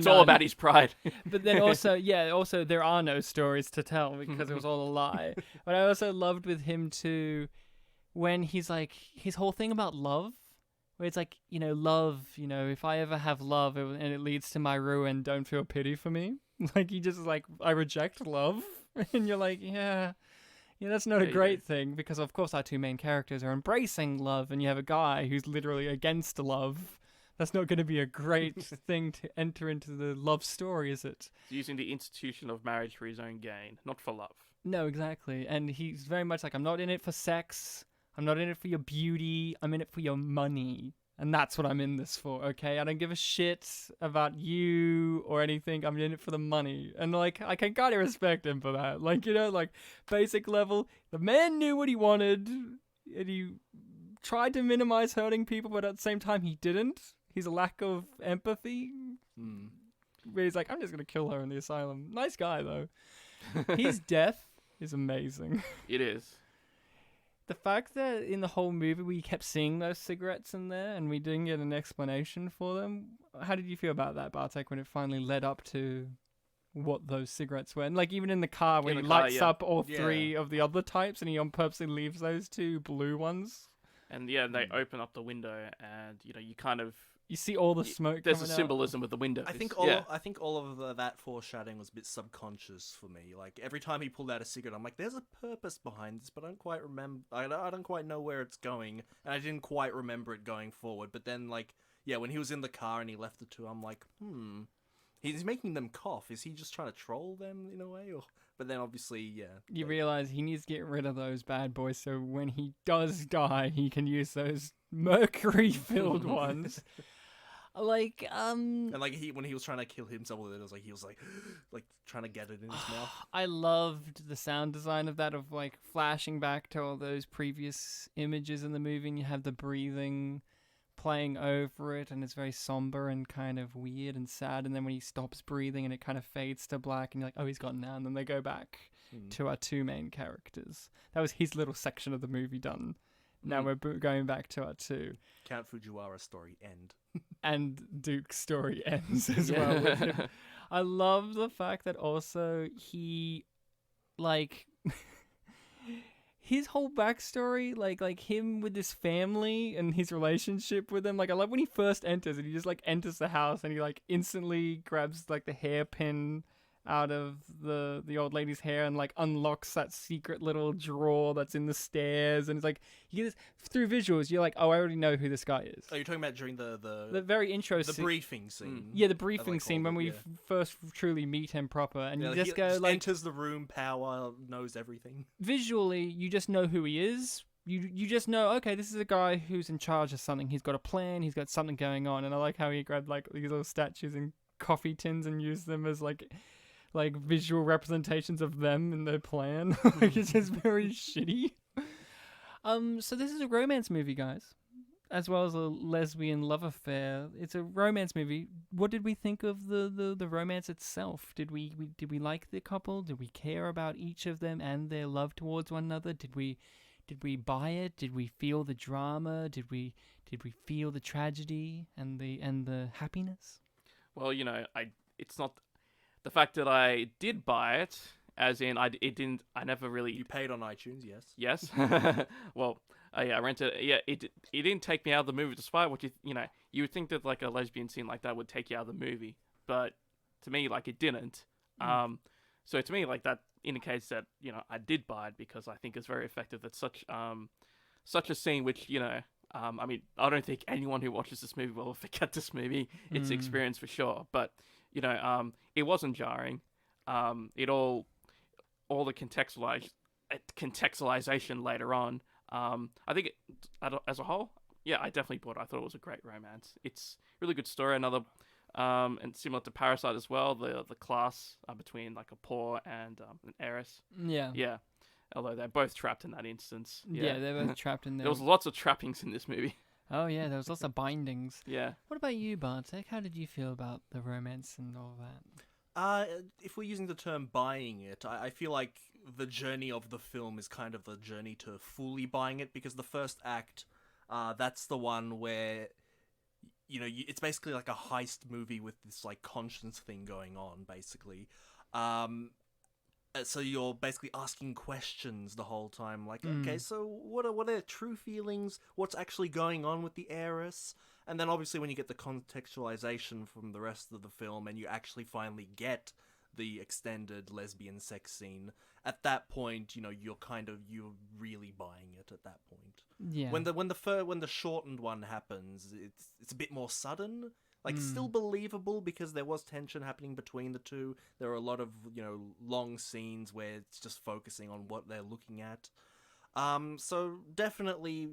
all about his pride. But then also there are no stories to tell because it was all a lie. But I also loved with him too, when he's like, his whole thing about love, where it's like, love, if I ever have love and it leads to my ruin, don't feel pity for me. Like, he just is like, I reject love. And you're like, yeah, that's not a great thing, because of course our two main characters are embracing love, and you have a guy who's literally against love. That's not going to be a great thing to enter into the love story, is it? He's using the institution of marriage for his own gain, not for love. No, exactly. And he's very much like, I'm not in it for sex. I'm not in it for your beauty. I'm in it for your money. And that's what I'm in this for, okay? I don't give a shit about you or anything. I'm in it for the money. And, like, I can kind of respect him for that. Like, like, basic level, the man knew what he wanted, and he tried to minimize hurting people, but at the same time, he didn't. His lack of empathy. Where he's like, I'm just going to kill her in the asylum. Nice guy, though. His death is amazing. It is. The fact that in the whole movie we kept seeing those cigarettes in there and we didn't get an explanation for them. How did you feel about that, Bartek, when it finally led up to what those cigarettes were? And like even in the car where he lights up all three of the other types and he on purposely leaves those two blue ones. And they open up the window and, you kind of... You see all the smoke. There's a symbolism with the windows. I think all of that foreshadowing was a bit subconscious for me. Like every time he pulled out a cigarette, I'm like, "There's a purpose behind this," but I don't quite remember. I don't quite know where it's going, and I didn't quite remember it going forward. But then, when he was in the car and he left the two, I'm like, he's making them cough. Is he just trying to troll them in a way? But then obviously, you realize he needs to get rid of those bad boys, so when he does die, he can use those mercury-filled ones. And when he was trying to kill himself with it, was like he was like trying to get it in his mouth. I loved the sound design of that, of like flashing back to all those previous images in the movie, and you have the breathing playing over it, and it's very somber and kind of weird and sad, and then when he stops breathing and it kind of fades to black, and you're like, oh, he's gone now, and then they go back to our two main characters. That was his little section of the movie done. Now we're going back to our two. Count Fujiwara's story end. And Duke's story ends as well with him. I love the fact that also he, his whole backstory, like him with his family and his relationship with them. Like, I love when he first enters and he just, enters the house and he, instantly grabs, the hairpin out of the old lady's hair and unlocks that secret little drawer that's in the stairs, and it's you get this through visuals. You're like, oh, I already know who this guy is. Oh, you're talking about during the very intro briefing scene. Yeah, the briefing scene when we first truly meet him proper, and you just go enters the room, power, knows everything. Visually, you just know who he is. You just know, okay, this is a guy who's in charge of something. He's got a plan. He's got something going on, and I like how he grabbed these little statues and coffee tins and used them as visual representations of them and their plan. It's just very shitty. So this is a romance movie, guys, as well as a lesbian love affair. It's a romance movie. What did we think of the romance itself? Did we like the couple? Did we care about each of them and their love towards one another? Did we buy it? Did we feel the drama? Did we feel the tragedy and the happiness? Well, it's not. The fact that I did buy it, as in I never really... You paid on iTunes, yes. Yes. Well, I rented it. Yeah, it didn't take me out of the movie, despite what you would think that a lesbian scene like that would take you out of the movie, but to me, it didn't. So to me, that indicates that, I did buy it because I think it's very effective that such a scene, which, I mean, I don't think anyone who watches this movie will forget this movie. It's an experience for sure, but... it wasn't jarring. It all the contextualization later on. I think as a whole, yeah, I definitely bought it. I thought it was a great romance. It's a really good story. Another, and similar to Parasite as well, the class between a poor and an heiress. Yeah. Yeah. Although they're both trapped in that instance. Yeah, they're both trapped in there. There was lots of trappings in this movie. Oh, yeah, there was lots of bindings. Yeah. What about you, Bartek? How did you feel about the romance and all that? If we're using the term buying it, I feel like the journey of the film is kind of the journey to fully buying it, because the first act, that's the one where, it's basically like a heist movie with this, conscience thing going on, basically. So you're basically asking questions the whole time, like, Mm. okay, so what are their true feelings? What's actually going on with the heiress? And then obviously when you get the contextualization from the rest of the film and you actually finally get the extended lesbian sex scene, at that point, you're really buying it at that point. Yeah. When the shortened one happens, it's a bit more sudden. Like, still believable because there was tension happening between the two. There are a lot of, long scenes where it's just focusing on what they're looking at. So definitely,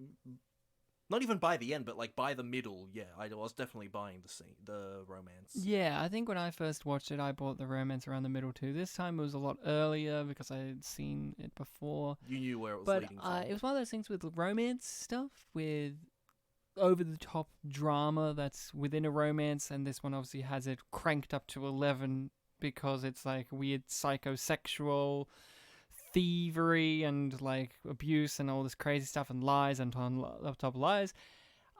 not even by the end, but like by the middle, yeah, I was definitely buying the romance. Yeah, I think when I first watched it, I bought the romance around the middle too. This time it was a lot earlier because I had seen it before. You knew where it was But leading from. it was one of those things with romance stuff, with over-the-top drama that's within a romance, and this one obviously has it cranked up to 11 because it's like weird psychosexual thievery and like abuse and all this crazy stuff and lies and on top lies.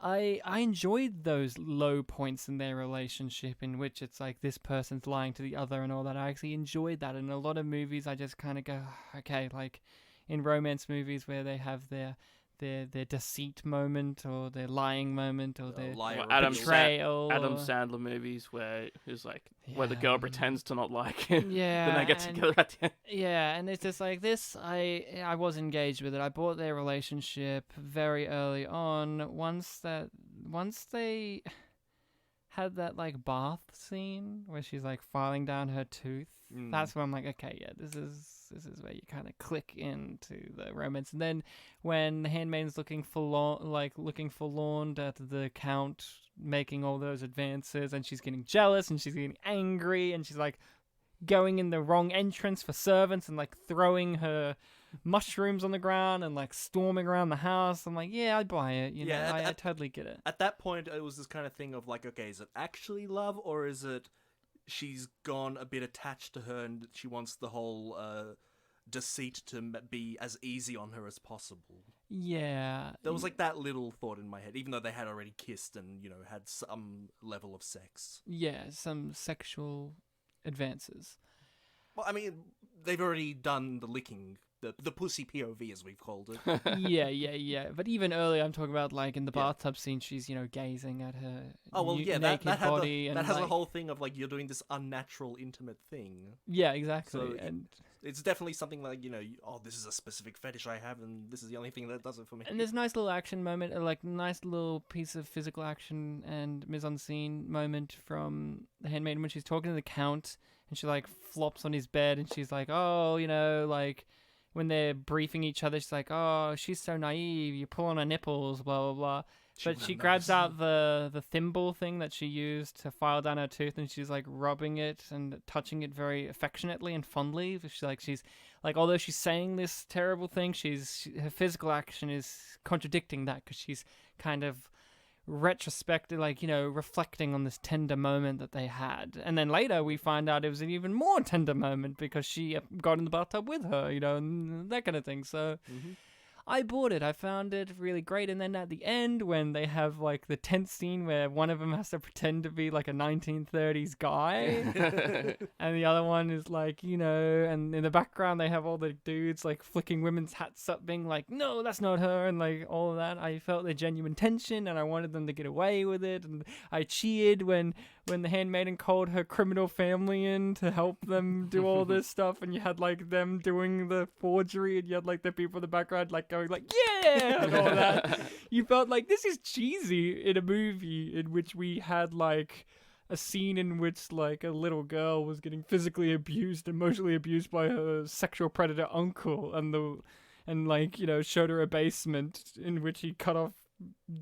I enjoyed those low points in their relationship in which it's like this person's lying to the other and all that. I actually enjoyed that. In a lot of movies, I just kind of go, okay, like in romance movies where they have their deceit moment or their lying moment or their betrayal. Adam Sandler movies where it's like where the girl pretends to not like him. Yeah, then they get together at the end. Yeah, and it's just like this. I was engaged with it. I bought their relationship very early on. Once they had that like bath scene where she's like filing down her tooth. That's when I'm like, okay, yeah, this is where you kind of click into the romance. And then when the handmaiden's looking forlorn at the count making all those advances, and she's getting jealous and she's getting angry and she's like going in the wrong entrance for servants and like throwing her mushrooms on the ground and like storming around the house. I'm like, yeah, I buy it. I totally get it. At that point, it was this kind of thing of like, okay, is it actually love or is it she's gone a bit attached to her and she wants the whole deceit to be as easy on her as possible? Yeah. There was like that little thought in my head, even though they had already kissed and, had some level of sex. Yeah, some sexual advances. Well, I mean, they've already done the licking, the pussy POV as we've called it. Yeah. But even earlier, I'm talking about like in the bathtub scene, she's gazing at her naked body. That has a whole thing of like you're doing this unnatural, intimate thing. Yeah, exactly. So and it's definitely something like this is a specific fetish I have, and this is the only thing that does it for me. And there's a nice little action moment, like nice little piece of physical action and mise-en-scene moment from the handmaiden when she's talking to the count, and she like flops on his bed, and she's like, oh, like. When they're briefing each other, she's like, oh, she's so naive, you pull on her nipples, blah, blah, blah. But she grabs out the thimble thing that she used to file down her tooth, and she's like rubbing it and touching it very affectionately and fondly. She's like, although she's saying this terrible thing, her physical action is contradicting that because she's kind of retrospective, reflecting on this tender moment that they had. And then later we find out it was an even more tender moment because she got in the bathtub with her, and that kind of thing. So I bought it. I found it really great. And then at the end, when they have like the tense scene where one of them has to pretend to be like a 1930s guy and the other one is like, and in the background they have all the dudes like flicking women's hats up being like, no, that's not her, and like all of that. I felt the genuine tension and I wanted them to get away with it, and I cheered when the handmaiden called her criminal family in to help them do all this stuff, and you had like them doing the forgery, and you had like the people in the background like going like, yeah, and all that. You felt like this is cheesy in a movie in which we had like a scene in which like a little girl was getting physically abused, emotionally abused by her sexual predator uncle, and showed her a basement in which he cut off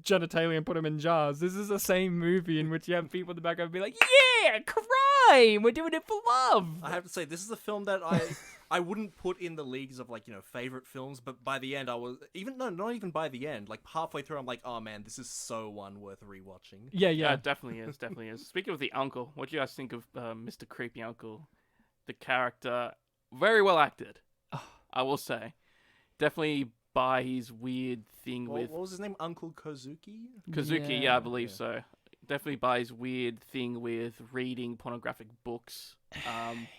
genitalia and put them in jars. This is the same movie in which you have people in the background be like, yeah, crime, we're doing it for love. I have to say, this is a film that I wouldn't put in the leagues of favorite films, but by the end I was not even by the end, like halfway through I'm like, oh man, this is so one worth rewatching. Yeah, it definitely is. Speaking of the uncle, what do you guys think of Mr. Creepy Uncle? The character, very well acted, I will say. Definitely by his weird thing with... What was his name? Uncle Kozuki? Kozuki, yeah, I believe so. Definitely by his weird thing with reading pornographic books.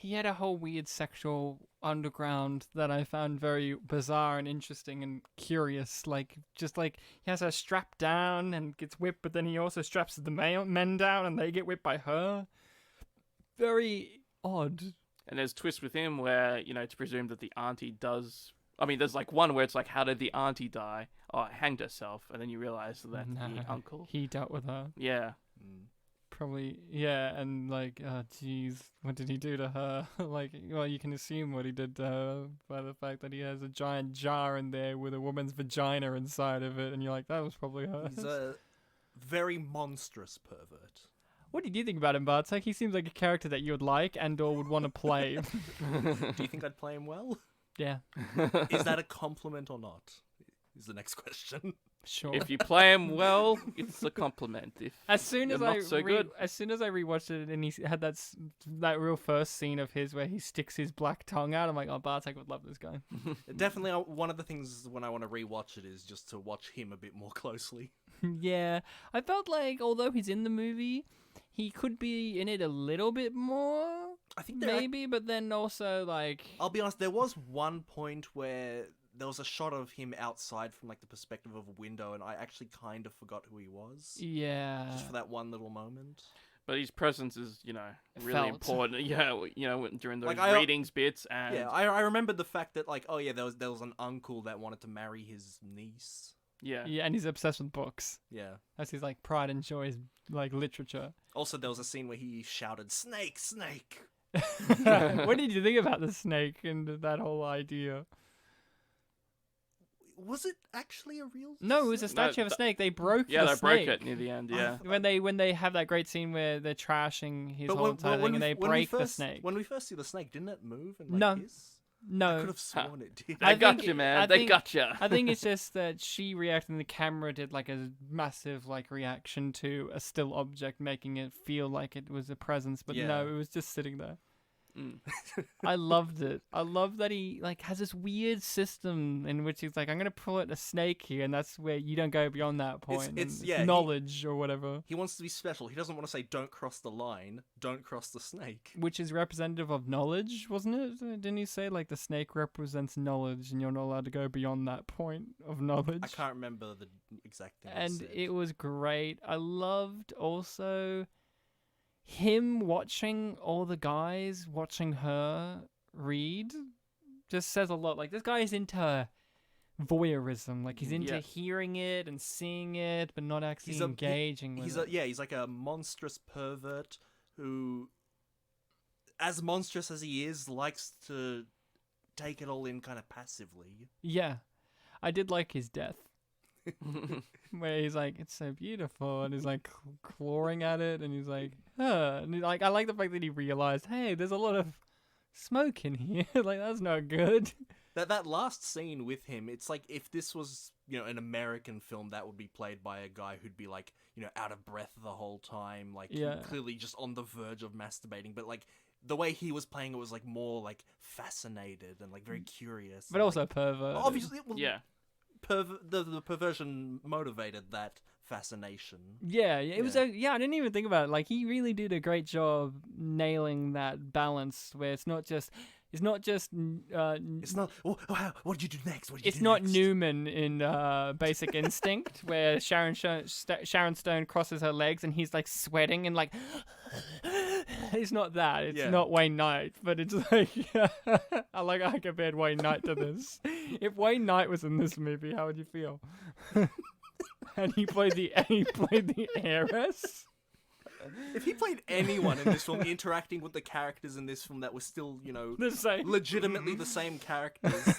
He had a whole weird sexual underground that I found very bizarre and interesting and curious. Like, just like he has her strapped down and gets whipped, but then he also straps the men down and they get whipped by her. Very odd. And there's twists with him where, it's presumed that the auntie does... I mean, there's like one where it's like, how did the auntie die? Oh, hanged herself. And then you realize that the uncle... He dealt with her. Yeah. Probably, yeah, and like, oh, jeez, what did he do to her? Like, well, you can assume what he did to her by the fact that he has a giant jar in there with a woman's vagina inside of it, and you're like, that was probably her. He's a very monstrous pervert. What did you think about him, Bartek? He seems like a character that you would like and/or would want to play. Do you think I'd play him well? Yeah. Is that a compliment or not? Is the next question. Sure. If you play him well, it's a compliment. If as soon as I rewatched it and he had that real first scene of his where he sticks his black tongue out, I'm like, oh, Bartek would love this guy. Definitely, one of the things when I want to rewatch it is just to watch him a bit more closely. Yeah, I felt like although he's in the movie, he could be in it a little bit more. I think maybe, but then also like, I'll be honest, there was one point where there was a shot of him outside from like the perspective of a window, and I actually kind of forgot who he was. Yeah. Just for that one little moment. But his presence is, really Felt. important. Yeah, during those Like, readings bits and Yeah, I remembered the fact that like, oh yeah, there was an uncle that wanted to marry his niece. yeah. Yeah, and he's obsessed with books. Yeah. That's his like pride and joy is like literature. Also, there was a scene where he shouted, "Snake, snake!" What did you think about the snake and that whole idea? Was it actually a real? No, it was a statue of a snake. They broke the snake. broke it near the end. Yeah. When they have that great scene where they're trashing his whole entire thing and they break the snake. When we first see the snake, didn't it move and No. hiss? I No, could have sworn it did. They got you, man. They got you. I think it's just that she reacted and the camera did like a massive like reaction to a still object, making it feel like it was a presence, but no, it was just sitting there. I loved it. I love that he like has this weird system in which he's like, I'm gonna put a snake here, and that's where you don't go beyond that point. It's knowledge or whatever. He wants to be special. He doesn't want to say, "Don't cross the line. Don't cross the snake." Which is representative of knowledge, wasn't it? Didn't he say like the snake represents knowledge, and you're not allowed to go beyond that point of knowledge? I can't remember the exact thing. And it was great. I loved also him watching all the guys watching her read. Just says a lot. Like, this guy is into voyeurism. Like, he's into hearing it and seeing it, but not actually engaging with it. He's like a monstrous pervert who, as monstrous as he is, likes to take it all in kind of passively. Yeah. I did like his death. Where he's like, it's so beautiful, and he's like clawing at it, and he's like, and he's like, I like the fact that he realized, hey, there's a lot of smoke in here. Like, that's not good. That last scene with him, it's like if this was, an American film, that would be played by a guy who'd be like, out of breath the whole time, like clearly just on the verge of masturbating, but like the way he was playing it was like more like fascinated and like very curious, but also pervert. Obviously, the perversion motivated that fascination. It was I didn't even think about it. Like, he really did a great job nailing that balance where it's not just it's not what did you do next? It's not Newman in Basic Instinct where Sharon Stone crosses her legs and he's like sweating and like it's not that. It's not Wayne Knight, but it's like I like how I compared Wayne Knight to this. If Wayne Knight was in this movie, how would you feel? And he played the heiress. If he played anyone in this film interacting with the characters in this film that were still, the same. Legitimately the same characters,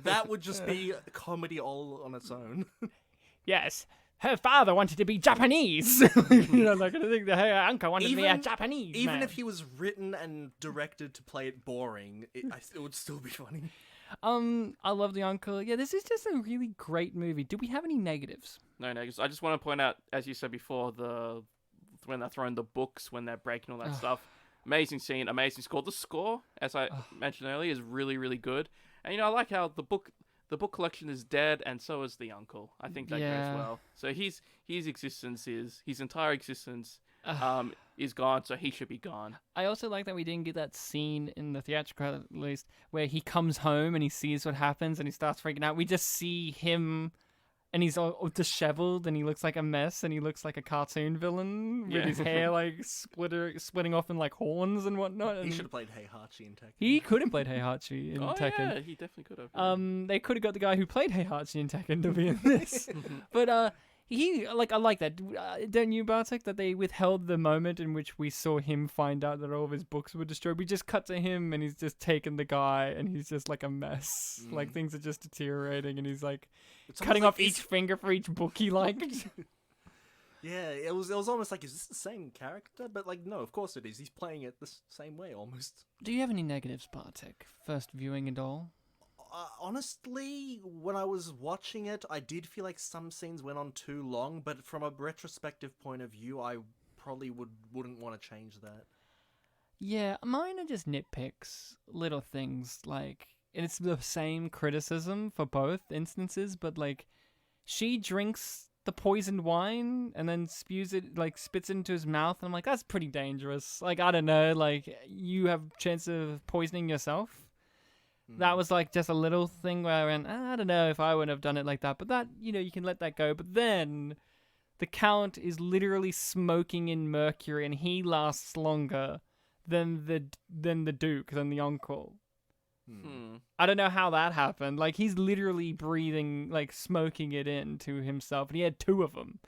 that would just be a comedy all on its own. Yes. Her father wanted to be Japanese. Like, I think that her uncle wanted to be a Japanese Even man. if he was written and directed to play it boring, it would still be funny. I love the uncle. Yeah, this is just a really great movie. Do we have any negatives? No negatives. I just want to point out, as you said before, when they're throwing the books, when they're breaking all that stuff. Amazing scene, amazing score. The score, as I mentioned earlier, is really, really good. And, I like how the book collection is dead, and so is the uncle. I think that goes well. So his entire existence is gone, so he should be gone. I also like that we didn't get that scene in the theatrical, at least, where he comes home and he sees what happens and he starts freaking out. We just see him, and he's all disheveled and he looks like a mess and he looks like a cartoon villain with his hair like splitting off in like horns and whatnot. And He should have played Heihachi in Tekken. he could have played Heihachi in Tekken. Yeah, he definitely could have. They could have got the guy who played Heihachi in Tekken to be in this. But I like that. Don't you, Bartek, that they withheld the moment in which we saw him find out that all of his books were destroyed? We just cut to him and he's just taken the guy and he's just like a mess. Like things are just deteriorating and he's like cutting off each finger for each book he liked. Yeah, it was almost like, is this the same character? But like, no, of course it is. He's playing it the same way almost. Do you have any negatives, Bartek? First viewing and all? Honestly, when I was watching it, I did feel like some scenes went on too long, but from a retrospective point of view, I probably wouldn't want to change that. Yeah, mine are just nitpicks, little things, like, and it's the same criticism for both instances, but like, she drinks the poisoned wine and then spews it, like, spits it into his mouth, and I'm like, that's pretty dangerous. Like, I don't know, like, you have a chance of poisoning yourself. That was like just a little thing where I went, I don't know if I would have done it like that, but that, you can let that go. But then the Count is literally smoking in mercury and he lasts longer than the Duke, than the uncle. I don't know how that happened. Like, he's literally breathing, like, smoking it into himself, and he had 2 of them.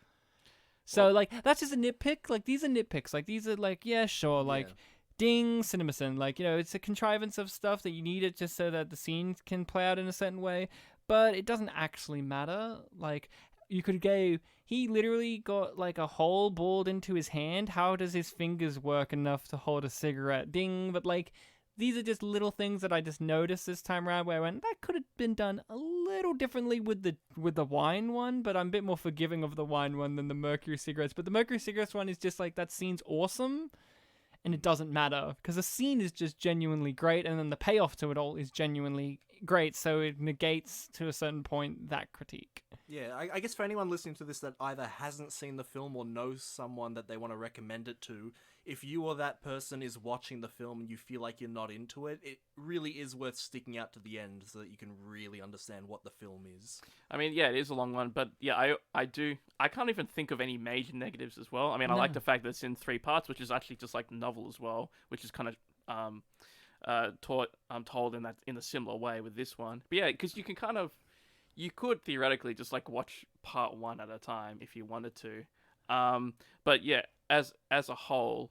So, like, that's just a nitpick. Like, these are nitpicks. Like, these are, like, yeah, sure, like... Yeah. Ding, CinemaSin. Like, it's a contrivance of stuff that you need it just so that the scene can play out in a certain way, but it doesn't actually matter. Like, you could go, he literally got, like, a hole bored into his hand. How does his fingers work enough to hold a cigarette? Ding. But, like, these are just little things that I just noticed this time around where I went, that could have been done a little differently with the wine one, but I'm a bit more forgiving of the wine one than the mercury cigarettes. But the mercury cigarettes one is just like, that scene's awesome. And it doesn't matter, because the scene is just genuinely great, and then the payoff to it all is genuinely great, so it negates, to a certain point, that critique. Yeah, I guess for anyone listening to this that either hasn't seen the film or knows someone that they want to recommend it to, if you or that person is watching the film and you feel like you're not into it, it really is worth sticking out to the end so that you can really understand what the film is. I mean, yeah, it is a long one, but yeah, I can't even think of any major negatives as well. I mean, I like the fact that it's in 3 parts, which is actually just like the novel as well, which is kind of told in a similar way with this one. But yeah, because you could theoretically just like watch part 1 at a time if you wanted to. But yeah, as a whole,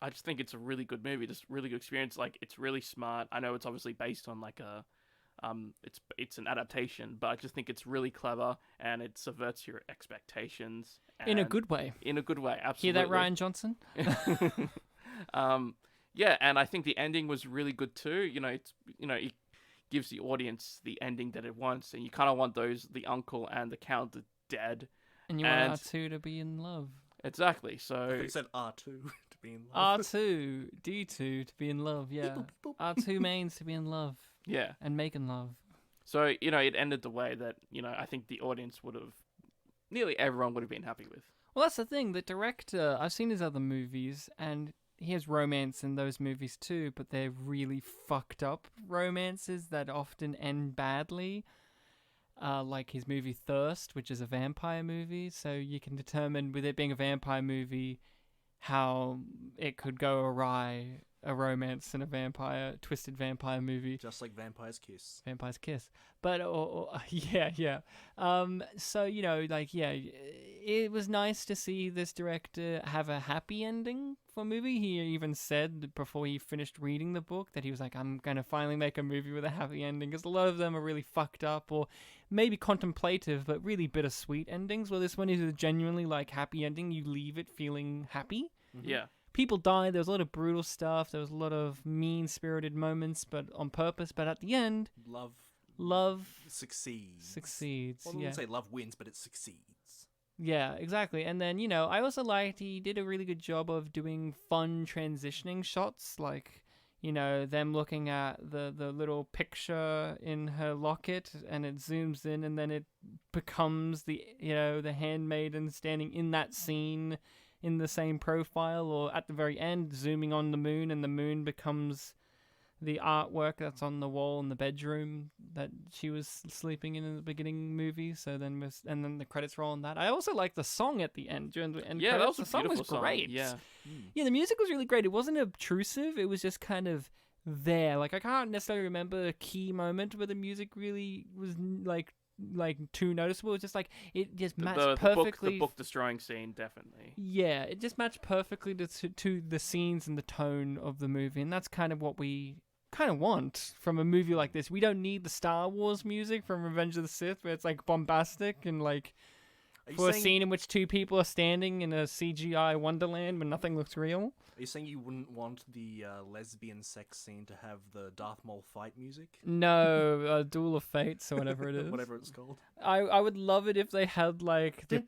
I just think it's a really good movie, just really good experience. Like, it's really smart. I know it's obviously based on like it's an adaptation, but I just think it's really clever and it subverts your expectations. In a good way. In a good way, absolutely. Hear that, Ryan Johnson? Yeah, and I think the ending was really good too. It gives the audience the ending that it wants, and you kind of want the uncle and the Count dead. And you want R2 to be in love. I Exactly, so... thought you said R2 to be in love. R2, D2 to be in love, yeah. Beep, boop, boop. R2 mains to be in love. Yeah. And making love. So, it ended the way that, I think the audience would have... Nearly everyone would have been happy with. Well, that's the thing. The director... I've seen his other movies, and he has romance in those movies too, but they're really fucked up romances that often end badly. Like his movie Thirst, which is a vampire movie, so you can determine, with it being a vampire movie, how it could go awry, a romance in a twisted vampire movie. Just like Vampire's Kiss. Vampire's Kiss. But, yeah. So, it was nice to see this director have a happy ending for a movie. He even said before he finished reading the book that he was like, I'm going to finally make a movie with a happy ending, because a lot of them are really fucked up or maybe contemplative, but really bittersweet endings, where this one is a genuinely, like, happy ending. You leave it feeling happy. Mm-hmm. Yeah. People died. There was a lot of brutal stuff. There was a lot of mean-spirited moments, but on purpose. But at the end, love succeeds. Well, I wouldn't say love wins, but it succeeds. Yeah, exactly. And then, I also liked he did a really good job of doing fun transitioning shots, like, them looking at the little picture in her locket, and it zooms in, and then it becomes the Handmaiden standing in that scene, in the same profile, or at the very end, zooming on the moon, and the moon becomes the artwork that's on the wall in the bedroom that she was sleeping in the beginning movie. So then, and then the credits roll on that. I also like the song at the end during the end. Yeah, credits. that was a The song beautiful was song. great. Yeah. Yeah, the music was really great. It wasn't obtrusive. It was just kind of there. Like, I can't necessarily remember a key moment where the music really was like too noticeable. It's just like it just matched perfectly. The book destroying scene, definitely. Yeah, it just matched perfectly to the scenes and the tone of the movie, and that's kind of what we kind of want from a movie like this. We don't need the Star Wars music from Revenge of the Sith, where it's like bombastic and like for a scene in which two people are standing in a CGI wonderland when nothing looks real. Are you saying you wouldn't want the lesbian sex scene to have the Darth Maul fight music? No, Duel of Fates or whatever it is. Whatever it's called. I would love it if they had like the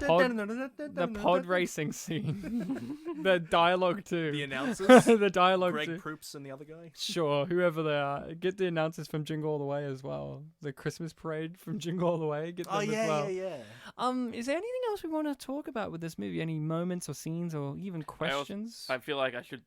pod racing scene. The dialogue too. The announcers? The dialogue Greg too. Proops and the other guy? Sure, whoever they are. Get the announcers from Jingle All the Way as well. The Christmas parade from Jingle All the Way. Get them as well. yeah. Is there anything else we want to talk about with this movie? Any moments or scenes or even questions? I feel like I should,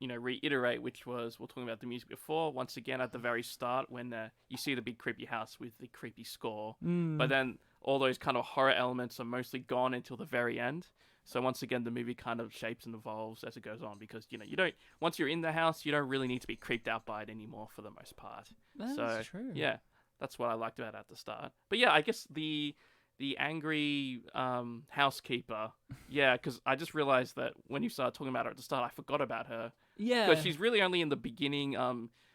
reiterate, which was, we're talking about the music before, once again at the very start when you see the big creepy house with the creepy score. But then all those kind of horror elements are mostly gone until the very end. So once again, the movie kind of shapes and evolves as it goes on because, you don't, once you're in the house, you don't really need to be creeped out by it anymore for the most part. That's true. Yeah, that's what I liked about it at the start. But yeah, I guess the angry housekeeper, yeah, because I just realized that when you started talking about her at the start, I forgot about her. Yeah. Because she's really only in the beginning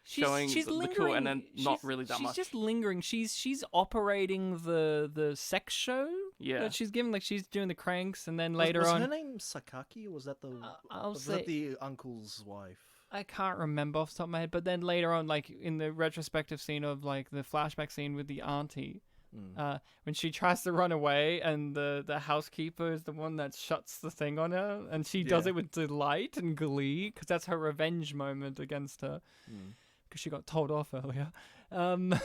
showing the cool and then not really that much. She's just lingering. She's operating the sex show that she's given. Like, she's doing the cranks, and then later was on... her name Sakaki, or was that that the uncle's wife? I can't remember off the top of my head, but then later on, like, in the retrospective scene of, like, the flashback scene with the auntie... when she tries to run away and the housekeeper is the one that shuts the thing on her, and she does it with delight and glee because that's her revenge moment against her because she got told off earlier. Later,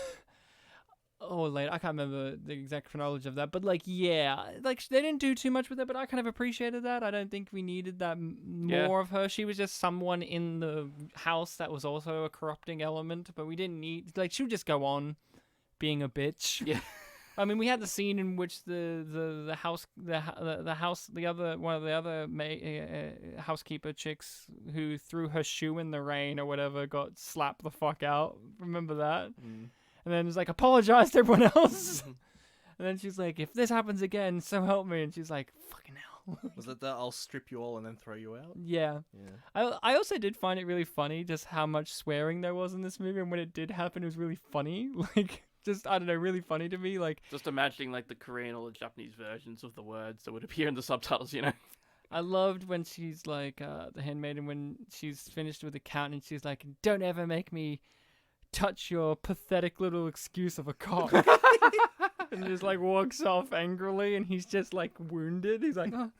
I can't remember the exact chronology of that, but like they didn't do too much with it, but I kind of appreciated that. I don't think we needed that more of her. She was just someone in the house that was also a corrupting element, but we didn't need, like, she would just go on being a bitch. Yeah. I mean, we had the scene in which the housekeeper chicks who threw her shoe in the rain or whatever got slapped the fuck out. Remember that? And then it was like, apologize to everyone else. And then she's like, if this happens again, so help me. And she's like, fucking hell. Was that the I'll strip you all and then throw you out? Yeah. I also did find it really funny just how much swearing there was in this movie, and when it did happen, it was really funny. Like, just, I don't know, really funny to me. Like, just imagining like the Korean or the Japanese versions of the words that would appear in the subtitles, I loved when she's like, the Handmaiden, when she's finished with the count and she's like, don't ever make me touch your pathetic little excuse of a cock. And just like walks off angrily, and he's just like wounded. He's like, oh.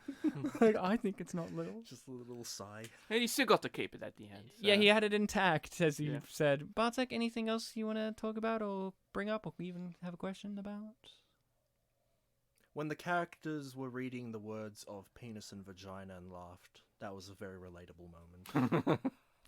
Like, I think it's not little. Just a little sigh. And you still got to keep it at the end. So. Yeah, he had it intact, as you said. Bartek, anything else you want to talk about or bring up or even have a question about? When the characters were reading the words of penis and vagina and laughed, that was a very relatable moment.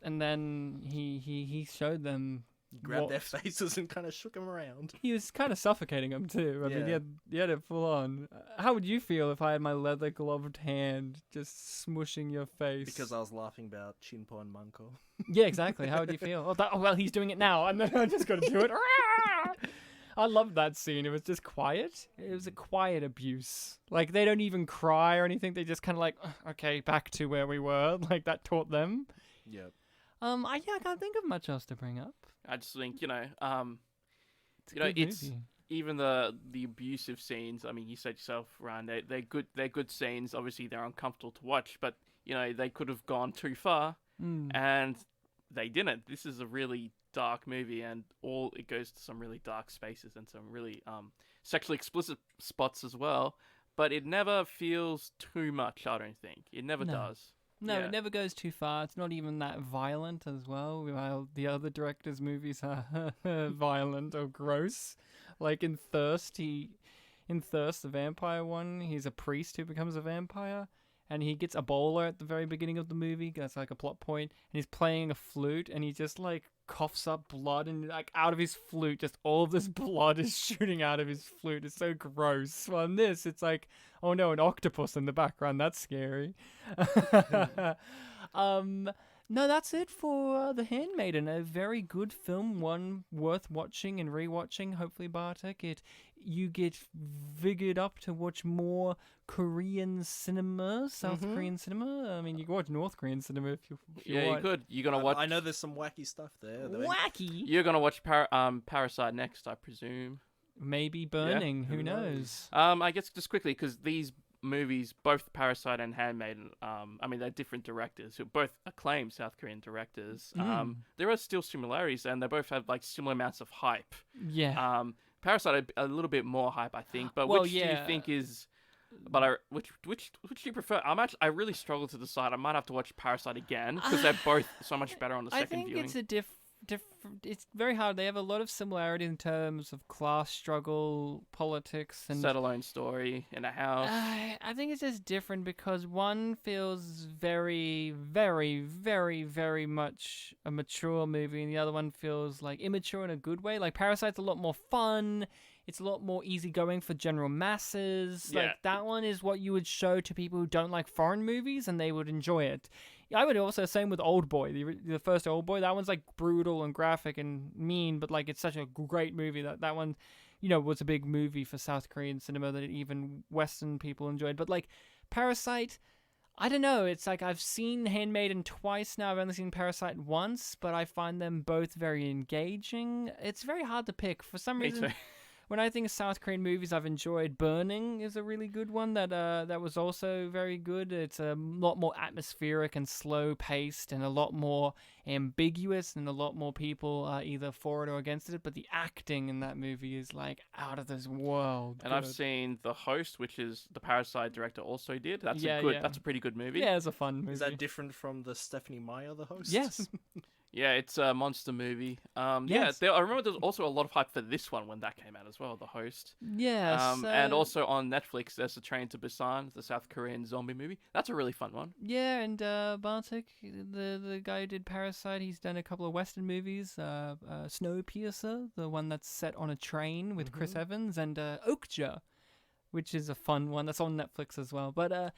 And then he showed them. He grabbed their faces and kind of shook them around. He was kind of suffocating them too. I mean, he had it full on. How would you feel if I had my leather gloved hand just smushing your face? Because I was laughing about Chinpo and Manko. Yeah, exactly. How would you feel? Well, he's doing it now, and then I just got to do it. I loved that scene. It was just quiet. It was a quiet abuse. Like, they don't even cry or anything. They just kind of like, okay, back to where we were. Like, that taught them. Yep. I can't think of much else to bring up. I just think, it's even the abusive scenes. I mean, you said yourself, Ryan, they're good scenes. Obviously, they're uncomfortable to watch, but they could have gone too far, and they didn't. This is a really dark movie, and it goes to some really dark spaces and some really sexually explicit spots as well. But it never feels too much. I don't think it never does. No, it never goes too far. It's not even that violent as well. While the other directors' movies are violent or gross. Like in Thirst, the vampire one, he's a priest who becomes a vampire. and he gets Ebola at the very beginning of the movie. That's like a plot point, and he's playing a flute, and he just like coughs up blood, and like out of his flute, just all of this blood is shooting out of his flute. It's so gross. Well, in this, it's like, oh no, an octopus in the background. That's scary. No, that's it for The Handmaiden. A very good film, one worth watching and rewatching. Hopefully, Bartek, you get vigored up to watch more Korean cinema, South Korean cinema. I mean, you can watch North Korean cinema if you Yeah, want. you could. You're gonna watch. I know there's some wacky stuff there. Wacky. You're gonna watch Parasite next, I presume. Maybe Burning. Yeah, Who knows? I guess just quickly, because these movies, both Parasite and Handmaiden, I mean, they're different directors who both acclaimed South Korean directors. There are still similarities, and they both have like similar amounts of hype. Yeah. Parasite a little bit more hype, I think. But Well, which do you yeah. think is? But which do you prefer? I really struggle to decide. I might have to watch Parasite again because they're both so much better on the second I think viewing. it's a different. It's very hard. They have a lot of similarity in terms of class struggle, politics, and Set alone story in a house. I think it's just different because one feels very, very, very, very much a mature movie, and the other one feels like immature in a good way. Like Parasite's a lot more fun. It's a lot more easygoing for general masses. Yeah. Like that one is what you would show to people who don't like foreign movies, and they would enjoy it. I would also same with Old Boy, the first Old Boy. That one's like brutal and graphic and mean, but like it's such a great movie that one, was a big movie for South Korean cinema that even Western people enjoyed. But like Parasite, I don't know. It's like I've seen Handmaiden twice now. I've only seen Parasite once, but I find them both very engaging. It's very hard to pick for some Me reason. too. When I think of South Korean movies, I've enjoyed Burning is a really good one that was also very good. It's a lot more atmospheric and slow paced and a lot more ambiguous, and a lot more people are either for it or against it. But the acting in that movie is like out of this world. And I've good. seen The Host, which is the Parasite director also did. That's Yeah, a good. yeah. That's a pretty good movie. Yeah, it's a fun movie. Is that different from the Stephanie Meyer, the host? Yes. Yeah, it's a monster movie. Yes. I remember there's also a lot of hype for this one when that came out as well, The Host. Yes. And also on Netflix, there's A Train to Busan, the South Korean zombie movie. That's a really fun one. Yeah, and Bartek, the guy who did Parasite, he's done a couple of Western movies. Snowpiercer, the one that's set on a train with Chris Evans, and Okja, which is a fun one. That's on Netflix as well. But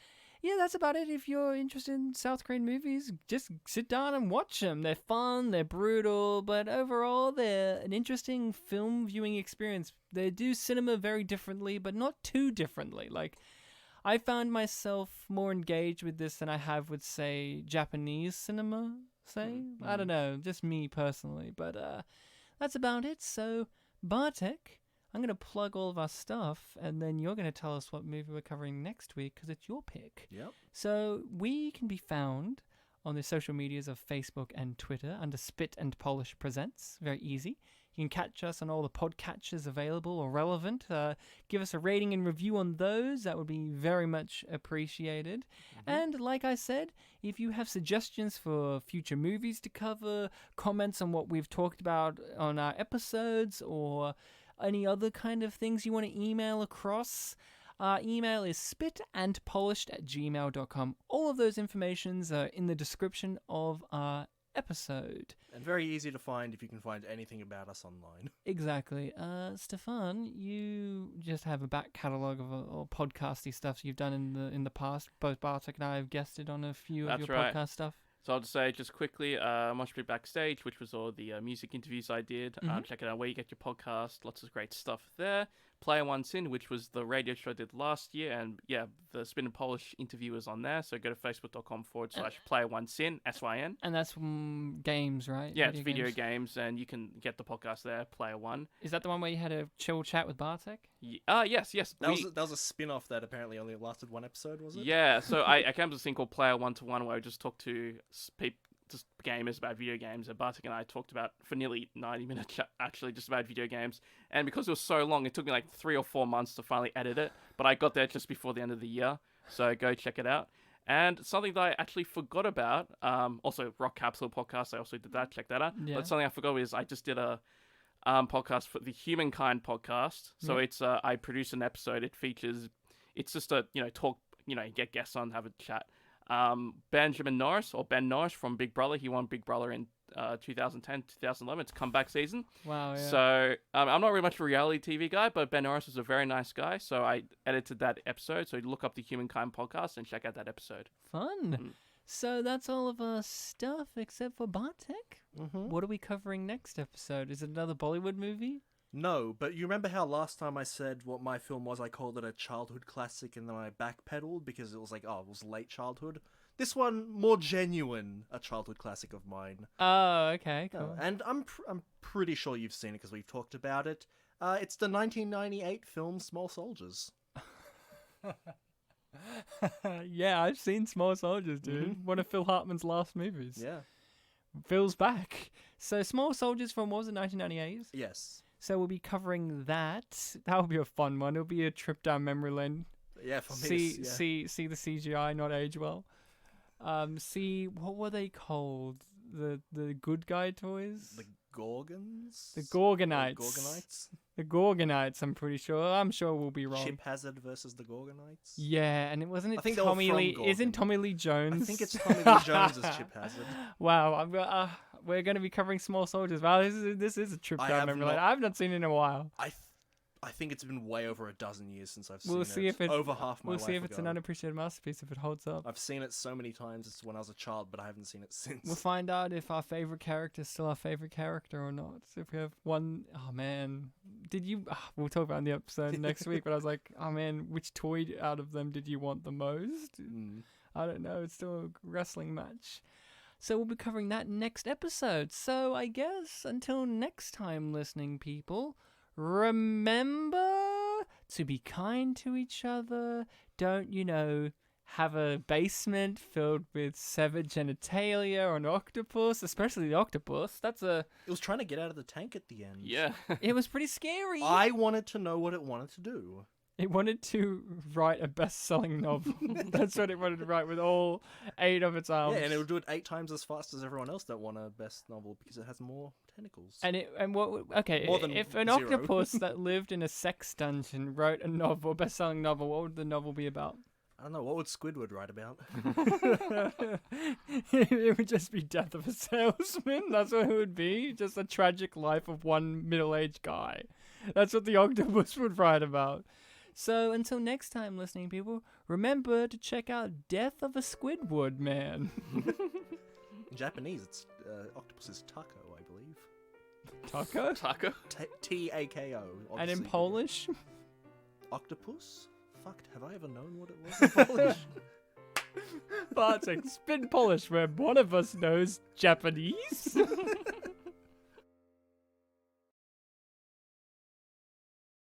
yeah, that's about it. If you're interested in South Korean movies, just sit down and watch them. They're fun, they're brutal, but overall, they're an interesting film viewing experience. They do cinema very differently, but not too differently. Like, I found myself more engaged with this than I have with, say, Japanese cinema, say. I don't know, just me personally. But that's about it. So, Bartek, I'm going to plug all of our stuff, and then you're going to tell us what movie we're covering next week, because it's your pick. Yep. So we can be found on the social medias of Facebook and Twitter under Spit and Polish Presents. Very easy. You can catch us on all the podcatchers available or relevant. Give us a rating and review on those. That would be very much appreciated. And like I said, if you have suggestions for future movies to cover, comments on what we've talked about on our episodes, or any other kind of things you want to email across, our email is spitandpolished@gmail.com. All of those informations are in the description of our episode. And very easy to find if you can find anything about us online. Exactly. Stefan, you just have a back catalogue of all podcasty stuff you've done in the past. Both Bartek and I have guested on a few of That's your right. podcast stuff. So I'll just say just quickly, Mosh Pit Backstage, which was all the music interviews I did. Check it out where you get your podcast. Lots of great stuff there. Player One Sin, which was the radio show I did last year. And yeah, the Spin and Polish interview is on there. So go to facebook.com/Player One Sin, SYN. And that's games, right? Yeah, it's video games, and you can get the podcast there, Player One. Is that the one where you had a chill chat with Bartek? Yes. That was a spin-off that apparently only lasted one episode, was it? Yeah, so I came to this thing called Player One to One, where I just talked to just gamers about video games, and Bartek and I talked about for nearly 90 minutes actually just about video games. And because it was so long, it took me like 3 or 4 months to finally edit it, but I got there just before the end of the year, so go check it out. And something that I actually forgot about, also Rock Capsule podcast, I also did that, check that out. Yeah. But something I forgot is I just did a podcast for the Humankind podcast. So it's I produce an episode. It features, it's just a talk get guests on, have a chat. Benjamin Norris, or Ben Norris from Big Brother. He won Big Brother in 2010, 2011. It's comeback season. Wow, yeah. So I'm not really much of a reality TV guy, but Ben Norris was a very nice guy. So I edited that episode. So look up the Humankind podcast and check out that episode. Fun. So that's all of our stuff except for Bartek. Mm-hmm. What are we covering next episode? Is it another Bollywood movie? No, but you remember how last time I said what my film was, I called it a childhood classic, and then I backpedaled because it was like, oh, it was late childhood? This one, more genuine, a childhood classic of mine. Oh, okay, cool. And I'm pretty sure you've seen it because we've talked about it. It's the 1998 film Small Soldiers. Yeah, I've seen Small Soldiers, dude. One of Phil Hartman's last movies. Yeah. Phil's back. So Small Soldiers from, what was it, 1998? Yes. So we'll be covering that. That will be a fun one. It'll be a trip down memory lane. Yeah, for me. See the CGI not age well. See, what were they called? The good guy toys? The Gorgons? The Gorgonites. Gorgonites? The Gorgonites, I'm pretty sure. I'm sure we'll be wrong. Chip Hazard versus the Gorgonites? Yeah, and I think Tommy Tommy Lee. Gorgon. Isn't Tommy Lee Jones? I think it's Tommy Lee Jones as Chip Hazard. Wow, we're going to be covering Small Soldiers. Wow, this is a trip down memory lane. I've not seen it in a while. I think it's been way over a dozen years since I've seen We'll see if it over half my life We'll see if it's ago. an unappreciated masterpiece, if it holds up. I've seen it so many times when I was a child, but I haven't seen it since. We'll find out if our favorite character is still our favorite character or not. So if we have one, oh man, we'll talk about it in the episode next week, but I was like, oh man, which toy out of them did you want the most? I don't know, it's still a wrestling match. So we'll be covering that next episode. So I guess until next time, listening people, remember to be kind to each other. Don't, have a basement filled with severed genitalia or an octopus, especially the octopus. It was trying to get out of the tank at the end. Yeah. It was pretty scary. I wanted to know what it wanted to do. It wanted to write a best-selling novel. That's what it wanted to write with all 8 of its arms. Yeah, and it would do it 8 times as fast as everyone else that won a best novel because it has more tentacles. If an 0. octopus that lived in a sex dungeon wrote a novel, best-selling novel, what would the novel be about? I don't know, what would Squidward write about? It would just be death of a salesman. That's what it would be. Just a tragic life of one middle-aged guy. That's what the octopus would write about. So until next time, listening people, remember to check out Death of a Squidward Man. In Japanese, it's octopus is taco, I believe. Taco? Taco? T-A-K-O. And in Polish? Octopus? Fucked, have I ever known what it was in Polish? Bartek, spin Polish where one of us knows Japanese.